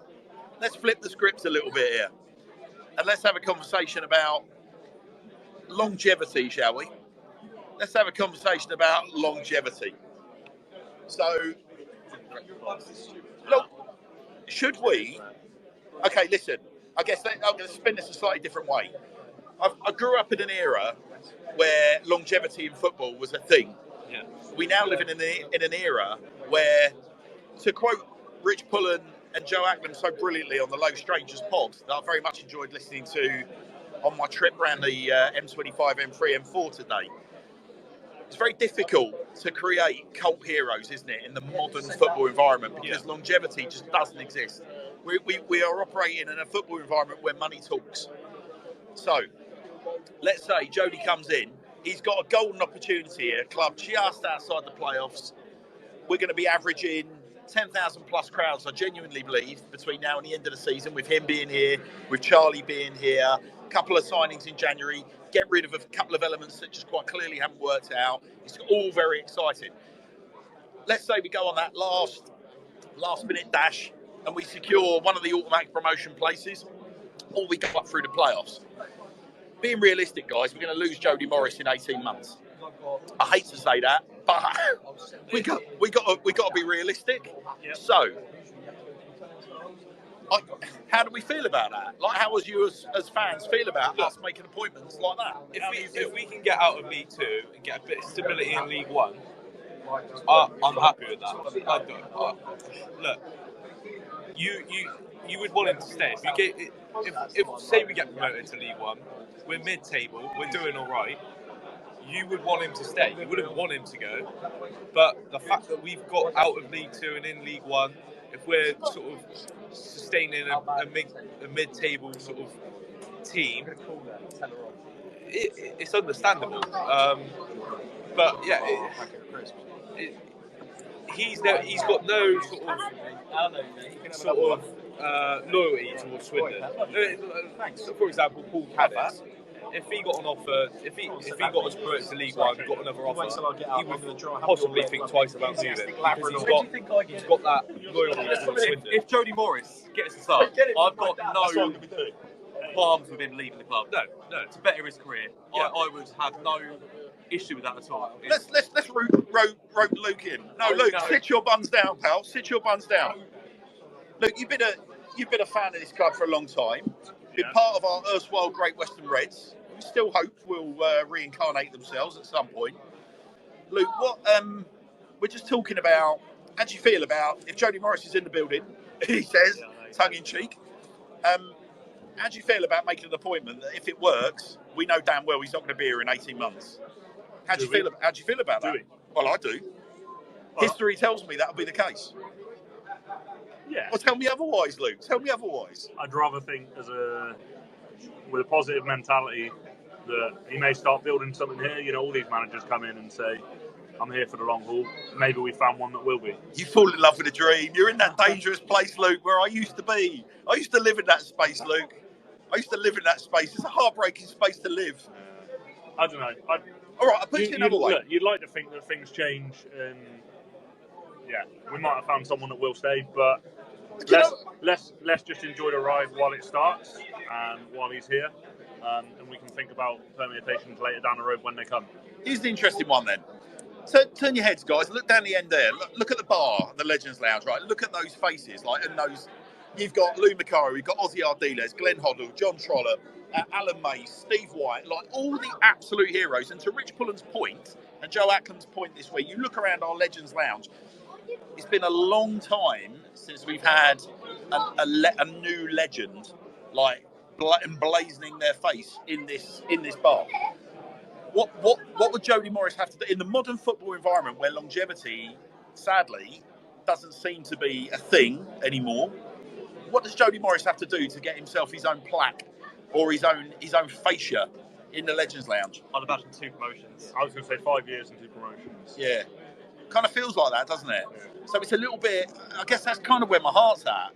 And let's have a conversation about longevity, shall we? Let's have a conversation about longevity. So, look, should we... Okay, listen. I guess I'm going to spin this a slightly different way. I grew up in an era where longevity in football was a thing. Yeah. We now live in an era where, to quote Rich Pullen and Joe Ackland so brilliantly on the Low Strangers pod that I very much enjoyed listening to on my trip around the M25, M3, M4 today, it's very difficult to create cult heroes, isn't it, in the modern football environment, because longevity just doesn't exist. We are operating in a football environment where money talks. So, let's say Jody comes in, he's got a golden opportunity here, a club just outside the playoffs. We're going to be averaging 10,000 plus crowds, I genuinely believe, between now and the end of the season, with him being here, with Charlie being here, a couple of signings in January, get rid of a couple of elements that just quite clearly haven't worked out. It's all very exciting. Let's say we go on that last minute dash and we secure one of the automatic promotion places, or we go up through the playoffs. Being realistic, guys, we're going to lose Jody Morris in 18 months. I hate to say that, but we got to be realistic. Yeah. So, how do we feel about that? Like, how as you as fans feel about us making appointments like that? If we can get out of League Two and get a bit of stability in League One, I'm happy with that. Look, you would want him to stay. If say we get promoted to League One, we're mid-table, we're doing all right. You would want him to stay. You wouldn't want him to go. But the fact that we've got out of League Two and in League One, if we're sort of sustaining a mid-table sort of team, it's understandable. But yeah, he's got no sort of loyalty towards Swindon. For example, Paul Caddis. If he got an offer, if he got us promoted to League One, got another offer, he would possibly think twice about moving, because he's got that loyalty towards Swindon. If Jody Morris gets us up, I've got no qualms with him leaving the club. No. To better his career, Yeah. I would have no issue with that at all. Let's rope Luke in. No, Luke, sit your buns down, pal. Sit your buns down. Luke, you've been a fan of this club for a long time. Been part of our erstwhile Great Western Reds. We still hope will reincarnate themselves at some point. Luke, what we're just talking about, how do you feel about, if Jody Morris is in the building, he says, tongue in cheek, how do you feel about making an appointment that if it works, we know damn well he's not going to be here in 18 months? How do you feel about that? Well, I do. History tells me that'll be the case. Yeah. Well, tell me otherwise, Luke. Tell me otherwise. I'd rather think with a positive mentality that he may start building something here. All these managers come in and say, I'm here for the long haul. Maybe we found one that will be. You fall in love with a dream. You're in that dangerous place, Luke, where I used to be. I used to live in that space, Luke. I used to live in that space. It's a heartbreaking space to live. I don't know. All right, I'll put it another way. Look, you'd like to think that things change, and we might have found someone that will stay, but let's just enjoy the ride while it starts and while he's here, and we can think about permutations later down the road when they come. Here's the interesting one then. So turn your heads, guys. Look down the end there. Look at the bar, the Legends Lounge, right? Look at those faces, and those. You've got Lou Macari, you've got Ozzy Ardiles, Glenn Hoddle, John Trollope, Alan Mays, Steve White, all the absolute heroes. And to Rich Pullen's point, and Joe Acklam's point this week, you look around our Legends Lounge, it's been a long time since we've had a new legend, emblazoning their face in this bar. What would Jody Morris have to do in the modern football environment where longevity, sadly, doesn't seem to be a thing anymore? What does Jody Morris have to do to get himself his own plaque or his own fascia in the Legends Lounge? I'd imagine 2 promotions. I was going to say 5 years and 2 promotions. Yeah, kind of feels like that, doesn't it? Yeah. So it's a little bit. I guess that's kind of where my heart's at.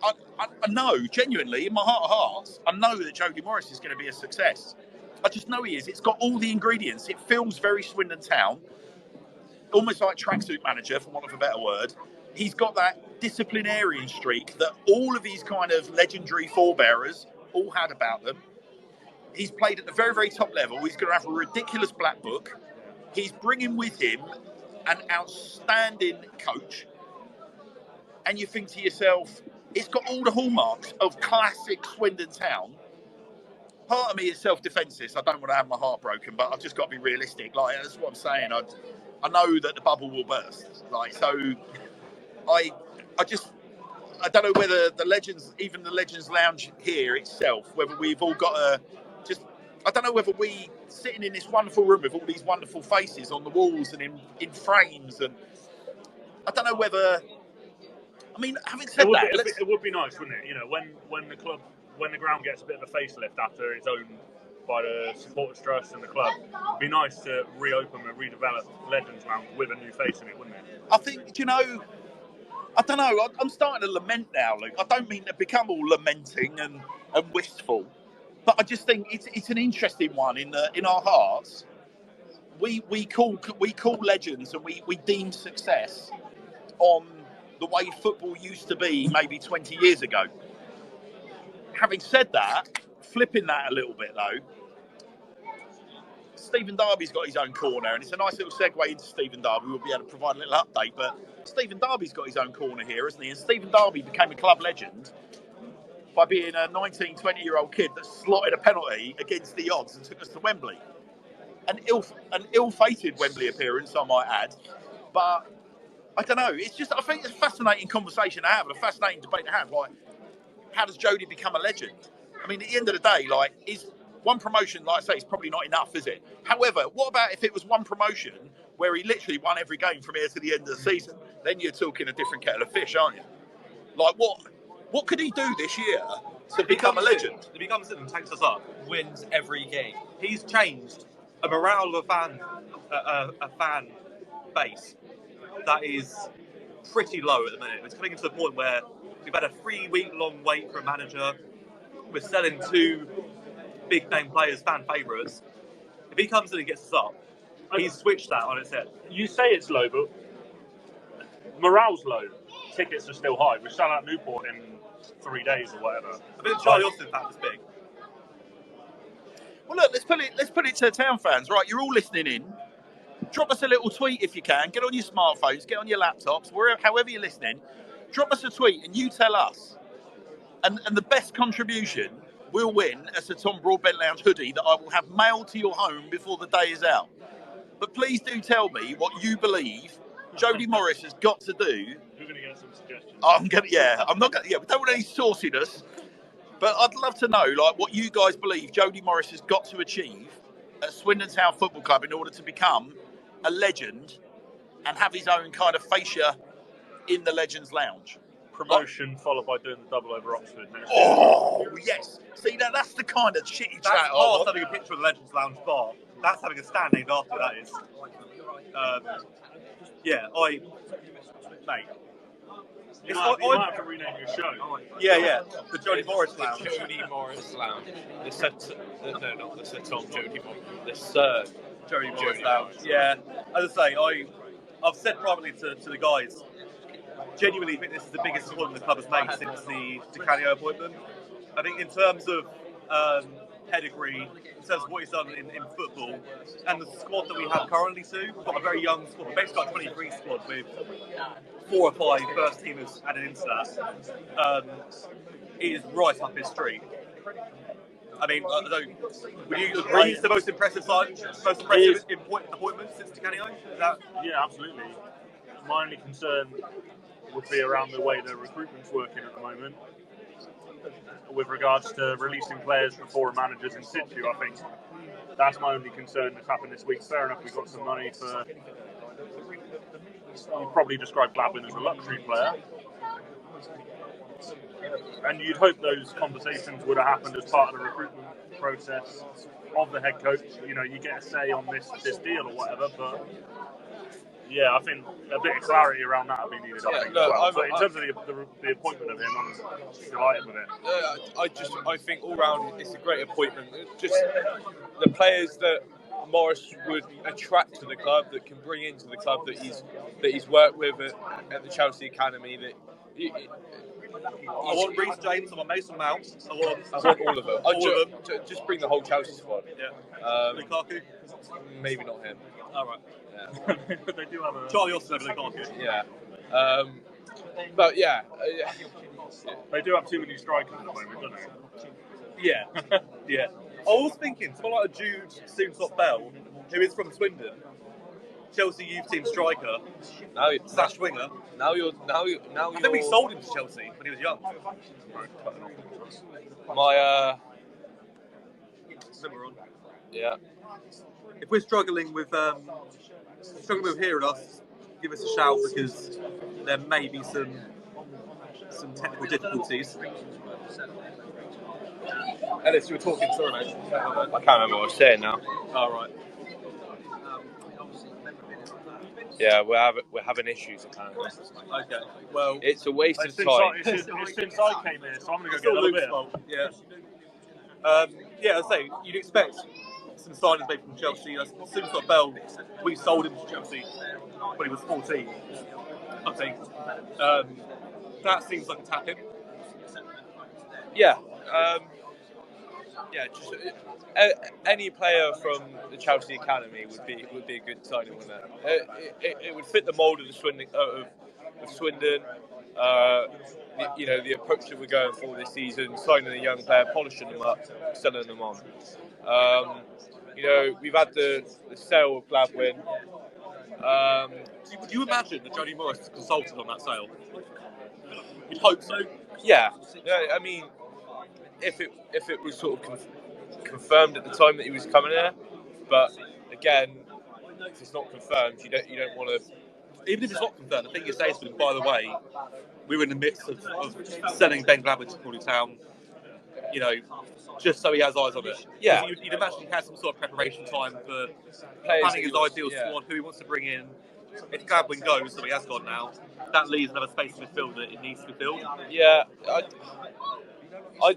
I know, genuinely, in my heart of hearts, I know that Jody Morris is going to be a success. I just know he is. It's got all the ingredients. It feels very Swindon Town, almost like tracksuit manager, for want of a better word. He's got that disciplinarian streak that all of these kind of legendary forebearers all had about them. He's played at the very, very top level. He's going to have a ridiculous black book. He's bringing with him an outstanding coach. And you think to yourself, it's got all the hallmarks of classic Swindon Town. Part of me is self-defensive. I don't want to have my heart broken, but I've just got to be realistic. That's what I'm saying. I know that the bubble will burst. I don't know whether the Legends, even the Legends Lounge here itself, whether we've all got I don't know whether we sitting in this wonderful room with all these wonderful faces on the walls and in frames, and I don't know whether. I mean, having said that, it would be nice, wouldn't it? When the ground gets a bit of a facelift after it's owned by the supporters trust and the club, it'd be nice to reopen and redevelop Legends Lounge with a new face in it, wouldn't it? I think, I don't know. I'm starting to lament now, Luke. I don't mean to become all lamenting and wistful, but I just think it's an interesting one in our hearts. We call legends and we deem success on the way football used to be maybe 20 years ago. Having said that, flipping that a little bit though, Stephen Darby's got his own corner, and it's a nice little segue into Stephen Darby. We'll be able to provide a little update, but Stephen Darby's got his own corner here, isn't he? And Stephen Darby became a club legend by being a 19, 20-year-old kid that slotted a penalty against the odds and took us to Wembley. An ill-fated Wembley appearance, I might add. But I don't know. I think it's a fascinating conversation to have, and a fascinating debate to have. How does Jody become a legend? I mean, at the end of the day, is one promotion, like I say, is probably not enough, is it? However, what about if it was one promotion where he literally won every game from here to the end of the season? Then you're talking a different kettle of fish, aren't you? What could he do this year to become a legend? If he comes in and tanks us up, Wins every game. he's changed a morale of a fan base that is pretty low at the minute. It's coming to the point where we've had a 3-week-long wait for a manager. We're selling 2 big-name players, fan favourites. If he comes in and gets us up, he's switched that on its head. You say it's low, but morale's low. Tickets are still high. We sell out Newport in 3 days or whatever. I mean, Charlie Austin fan is big. Well, look, let's put it to the town fans, right? You're all listening in. Drop us a little tweet if you can. Get on your smartphones, get on your laptops, however you're listening. Drop us a tweet and you tell us. And the best contribution will win a Sir Tom Broadbent Lounge hoodie that I will have mailed to your home before the day is out. But please do tell me what you believe Jody Morris has got to do. You're going to get some suggestions. I'm not going to. Yeah, we don't want any sauciness. But I'd love to know, what you guys believe Jody Morris has got to achieve at Swindon Town Football Club in order to become a legend and have his own kind of fascia in the Legends Lounge. Promotion followed by doing the double over Oxford next year. Oh, yes. See, that's the kind of shitty That's chat. past having a picture of the Legends Lounge bar. That's having a stand named after that is. Mate. You might have to rename your show. Yeah, the Jody Morris The Lounge. Jody Morris Lounge. No, not the Sir Tom Jody Morris. The Sir Jody Morris Jody Lounge. Morris. Yeah, as I say, I've said privately to the guys, genuinely think this is the biggest appointment the club has made since the DiCanio appointment. I think in terms of pedigree, in terms of what he's done in football, and the squad that we have currently too, we've got a very young squad. We've basically got a 23 squad with 4 or 5 first teamers added into that. It is right up his street. I mean, would you agree it's the most impressive appointment since DiCanio? Yeah, absolutely. My only concern would be around the way the recruitment's working at the moment. With regards to releasing players before a manager's in situ, I think that's my only concern that's happened this week. Fair enough, we've got some money for. You'd probably describe Gladwin as a luxury player. And you'd hope those conversations would have happened as part of the recruitment process of the head coach. You know, you get a say on this deal or whatever, but yeah, I think a bit of clarity around that would be needed. I think. But in terms of the appointment of him, I'm delighted with it. I think all round it's a great appointment. Just the players that Morris would attract to the club, that can bring into the club, that he's worked with at the Chelsea Academy. I want Reece James, I want Mason Mount, I want all of them. All of them. Just bring the whole Chelsea squad. Yeah. Lukaku? Maybe not him. All right. Yeah. They do have a Charlie Austin over Lukaku. Yeah. But yeah. They do have too many strikers at the moment, don't they? Yeah. Yeah. I was thinking, someone like a Jude Soon-Top-Bell, who is from Swindon, Chelsea youth team striker, slash winger. Now you're. I think we sold him to Chelsea when he was young. My Then we're on. yeah. If we're struggling with hearing us, give us a shout because there may be some technical difficulties. Ellis, you were talking. Sorry, mate. I can't remember what I was saying now. All right. Yeah, we're having issues apparently. Okay. Well, it's a waste of time. It's since I came here, so I'm going to go get a little bit. Yeah. Yeah, I'd say you'd expect some signings made from Chelsea. Soon-Top-Bell, we sold him to Chelsea when he was 14, I think. That seems like a tap-in. Yeah. Yeah, just any player from the Chelsea Academy would be a good signing, wouldn't it? It would fit the mould of the Swindon. The approach that we're going for this season: signing a young player, polishing them up, selling them on. We've had the sale of Gladwin. Would you imagine that Jody Morris consulted on that sale? You'd hope so. Yeah. I mean, if it was sort of confirmed at the time that he was coming here, but again, if it's not confirmed, you don't want to. Even if it's not confirmed, the thing you say to them, by the way, we were in the midst of selling Ben Gladwin to Crawley Town. Just so he has eyes on it. Yeah. You'd imagine he has some sort of preparation time for planning his ideal squad, who he wants to bring in. If Gladwin goes, so he has gone now, that leaves another space to be filled that it needs to be filled. Yeah. I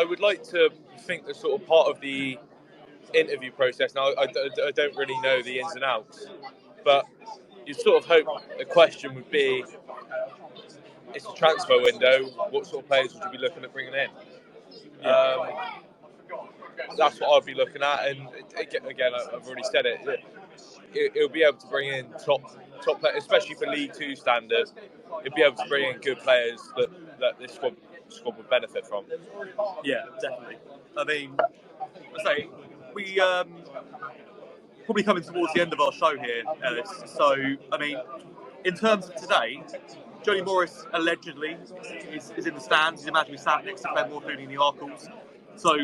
would like to think that sort of part of the interview process. Now, I don't really know the ins and outs, but you sort of hope the question would be: it's a transfer window. What sort of players would you be looking at bringing in? That's what I'd be looking at, and again, I've already said it. It'll be able to bring in top players, especially for League 2 standards. It'll be able to bring in good players that this squad would benefit from. Yeah, definitely. I mean, we probably coming towards the end of our show here, Ellis. So, I mean, in terms of today, Jody Morris allegedly is in the stands. He's imagined we sat next to Claire Morphini in the Arkles. So,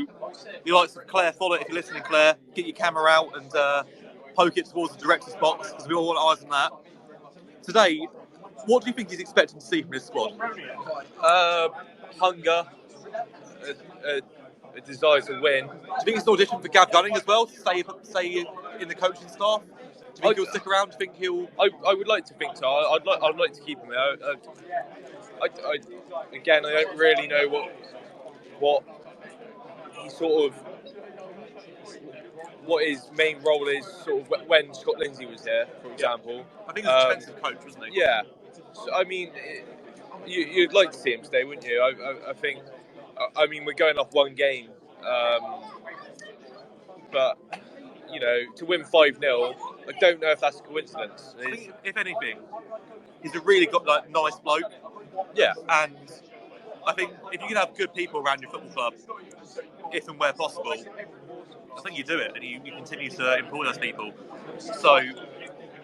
the likes of Claire Follett, if you're listening, Claire, get your camera out and poke it towards the director's box because we all want eyes on that. Today, what do you think he's expecting to see from this squad? Hunger, a desire to win. Do you think it's an audition for Gav Gunning as well to stay in the coaching staff? Do you think he'll stick around? Do you think he'll? I would like to think so. I'd like to keep him there. Again, I don't really know what he sort of what his main role is. Sort of when Scott Lindsay was here, for example. I think he's a defensive coach, wasn't he? Yeah. So, I mean, you'd like to see him stay, wouldn't you? I think. I mean, we're going off one game, but you know, to win 5-0, I don't know if that's a coincidence. I think, if anything, he's a really nice bloke. Yeah, and I think if you can have good people around your football club, if and where possible, I think you do it and you continue to employ those people. So,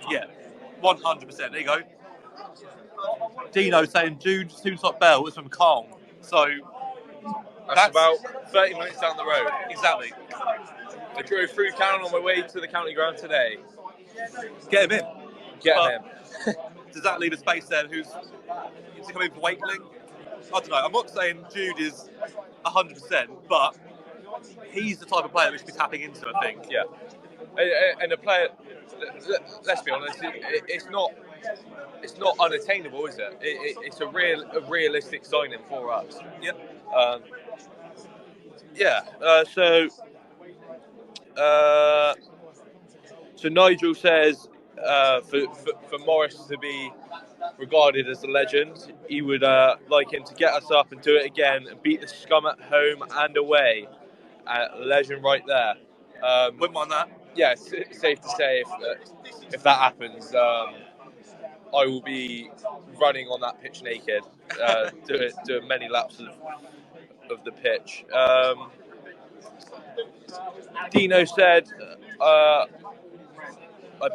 yeah, 100%. There you go. Dino saying Jude Soonsock Bell is from Calm. So that's about 30 minutes down the road. Exactly. I drove through Calm on my way to the county ground today. Get him in. Get him in. Does that leave a space then? Who's coming for Wakeling? I don't know. I'm not saying Jude is 100%, but he's the type of player we should be tapping into, I think. Yeah. And a player, let's be honest, it's not unattainable, is it? It's a realistic signing for us. Yep. So Nigel says for Morris to be regarded as a legend, he would like him to get us up and do it again and beat the scum at home and away. Legend right there. Wouldn't mind that. Yeah, safe to say if that happens, I will be running on that pitch naked, doing many laps of the pitch. Dino said, my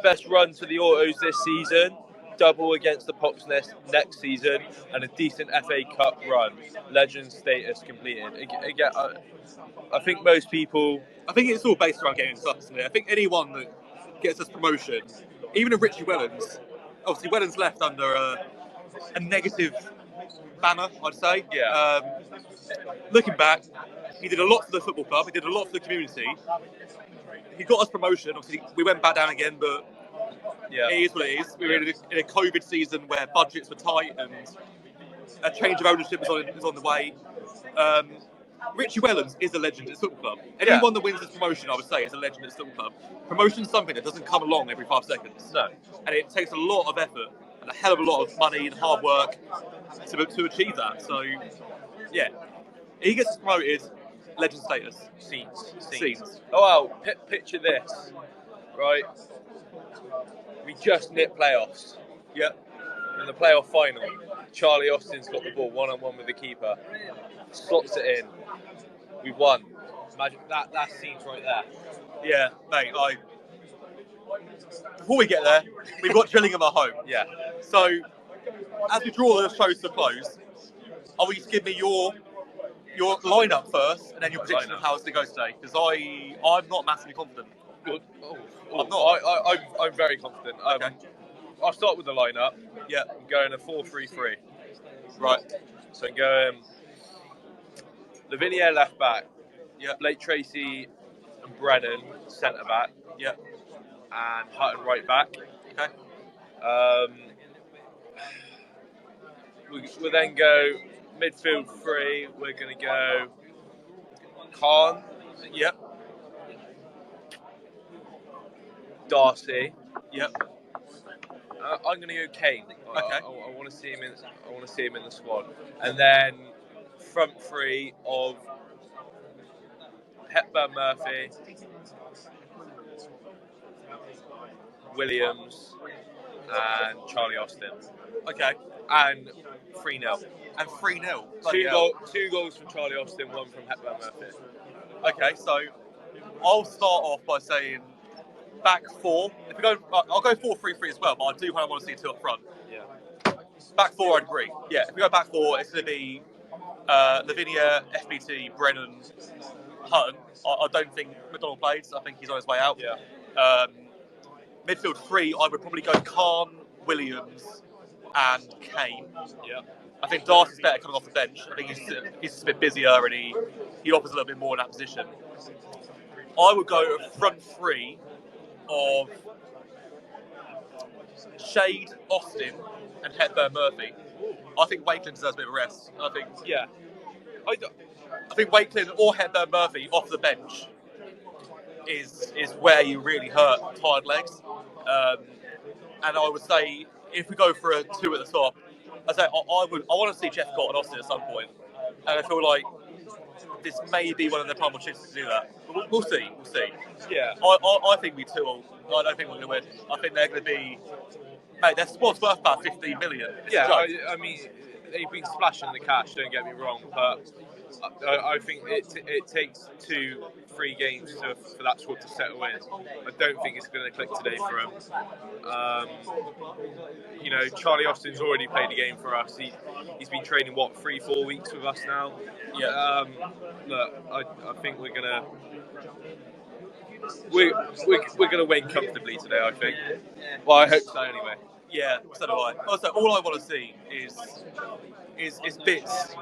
best run to the Autos this season, double against the Pops next season, and a decent FA Cup run. Legend status completed. Again, I think most people... I think it's all based around getting stuff, isn't it? I think anyone that gets us promotion, even if Richie Wellens, obviously Wellens left under a negative banner, I'd say. Yeah. Looking back, he did a lot for the football club, he did a lot for the community. He got us promotion, obviously we went back down again, but it is what it is. We were in a COVID season where budgets were tight and a change of ownership was on the way. Richie Wellens is a legend at the football club. Anyone that wins this promotion, I would say, is a legend at the football club. Promotion is something that doesn't come along every 5 seconds. No. And it takes a lot of effort and a hell of a lot of money and hard work to achieve that. So, yeah. He gets promoted, legend status. Scenes. Oh, wow. Picture this, right? We just nipped playoffs. Yep. In the playoff final, Charlie Austin's got the ball one-on-one with the keeper. Slots it in. We've won. Imagine that scene's right there. Yeah, mate, before we get there, we've got Gillingham at home. Yeah. So, as we draw the shows to close, I want you to give me your lineup first, and then your prediction of how it's going to go today, because I'm not massively confident. I'm not. I'm very confident. Okay. I'll start with the lineup. Yeah. I'm going a 4-3-3. Right. So I'm going Lavinia left back. Yeah. Blake Tracy and Brennan centre back. Yeah. And Hutton right back. Okay. We'll then go midfield 3. We're going to go Khan. Yep. Darcy. Yep. I'm going to go Kane. Okay. I want to see him in. I want to see him in the squad, and then front 3 of Hepburn, Murphy, Williams, and Charlie Austin. Okay. And 3-0. And 3-0. Two goals from Charlie Austin, 1 from Hepburn, Murphy. Okay, so I'll start off by saying back 4. If we go, I'll go 4-3-3 as well, but I do kind of want to see 2 up front. Yeah. Back 4, I'd agree. Yeah, if we go back 4, it's going to be Lavinia, FBT, Brennan, Hutton. I don't think McDonald plays. I think he's on his way out. Yeah. Midfield 3, I would probably go Khan, Williams, and Kane. Yeah. I think Darcy's better coming off the bench. I think he's a bit busier and he offers a little bit more in that position. I would go a front 3 of Shade, Austin, and Hepburn Murphy. I think Wakeland deserves a bit of a rest. I think Wakeland or Hepburn Murphy off the bench is where you really hurt tired legs. And I would say if we go for a 2 at the top, I want to see Jeff Cott and Austin at some point, and I feel like this may be one of their prime chances to do that. But we'll see. Yeah, I think we 2-all. I don't think we're going to win. I think they're going to be. Mate, their squad's worth about 15 million. Yeah, I mean, they've been splashing the cash. Don't get me wrong, but I think it takes 2-3 games for that squad to settle in. I don't think it's going to click today for them. Charlie Austin's already played a game for us. He's been training 3-4 weeks with us now. Yeah. Look, I think we're gonna win comfortably today. I think. Well, I hope so anyway. Yeah, so do I. Also, all I want to see is bits.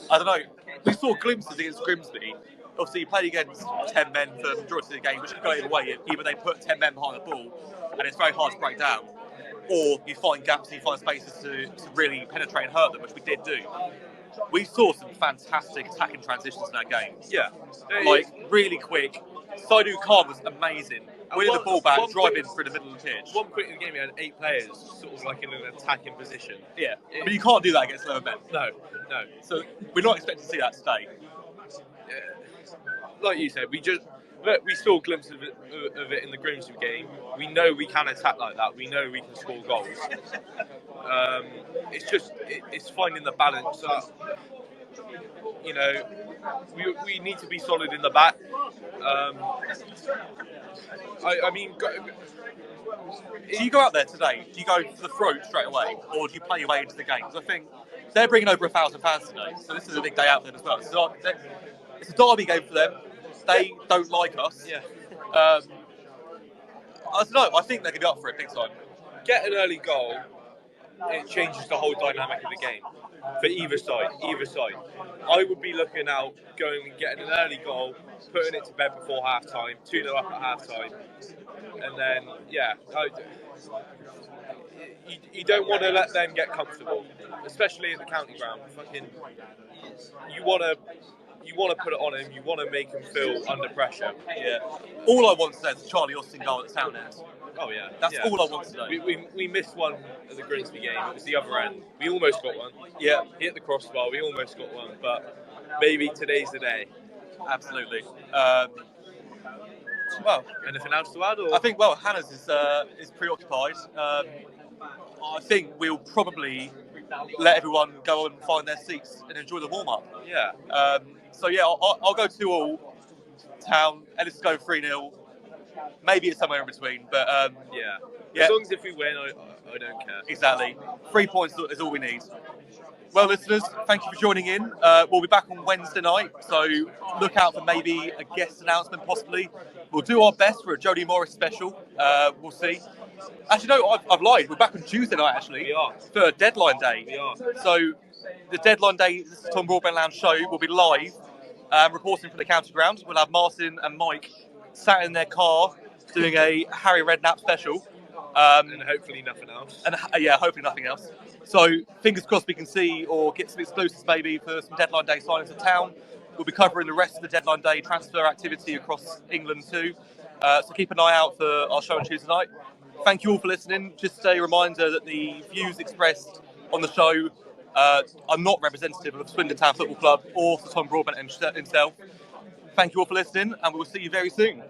I don't know. We saw glimpses against Grimsby. Obviously, you played against 10 men for the majority of the game, which could go either way. Either they put 10 men behind the ball, and it's very hard to break down, or you find gaps and you find spaces to really penetrate and hurt them, which we did do. We saw some fantastic attacking transitions in that game. Yeah. Like, really quick. Saidu Khan was amazing. Winning the ball back, driving through the middle of the pitch. One point in the game, we had 8 players sort of like in an attacking position. Yeah. But you can't do that against 11 men. No. So we're not expecting to see that today. Like you said, we saw glimpses of it in the Grimsby game. We know we can attack like that. We know we can score goals. It's finding the balance. We need to be solid in the back. I mean, do you go out there today? Do you go for the throat straight away, or do you play your way into the game? Because I think they're bringing over 1,000 fans today, so this is a big day out for them as well. It's a derby game for them. They don't like us. Yeah. I don't know. I think they're going to be up for it big time. Get an early goal, it changes the whole dynamic of the game for either side. I would be looking out, going and getting an early goal, putting it to bed before half time, 2-0 up at half time, and then you don't want to let them get comfortable, especially at the county ground. You want to put it on him. You want to make him feel under pressure. Yeah. All I want to say is Charlie Austin goal at the town end. Oh yeah. That's all I want to know. We missed one at the Grimsby game. It was the other end. We almost got one. Yeah. Hit the crossbar. We almost got one, but maybe today's the day. Absolutely. Well, anything else to add? Or? I think Hannah's is preoccupied. I think we'll probably let everyone go and find their seats and enjoy the warm up. Yeah. I'll go 2-all. Town. Ellis go 3-0. Maybe it's somewhere in between, but yeah. As long as if we win, I don't care. Exactly. 3 points is all we need. Well, listeners, thank you for joining in. We'll be back on Wednesday night, so look out for maybe a guest announcement, possibly. We'll do our best for a Jody Morris special. We'll see. Actually, no, I've lied. We're back on Tuesday night, actually. We are. For deadline day. We are. So the deadline day, this is Tom Broadbent Lounge show, will be live, reporting from the county ground. We'll have Martin and Mike sat in their car doing a Harry Redknapp special. And hopefully nothing else. And hopefully nothing else. So fingers crossed we can see or get some exclusives maybe for some deadline day signings of town. We'll be covering the rest of the deadline day transfer activity across England too. So keep an eye out for our show on Tuesday night. Thank you all for listening. Just a reminder that the views expressed on the show are not representative of Swindon Town Football Club or for Tom Broadbent himself. Thank you all for listening, and we'll see you very soon.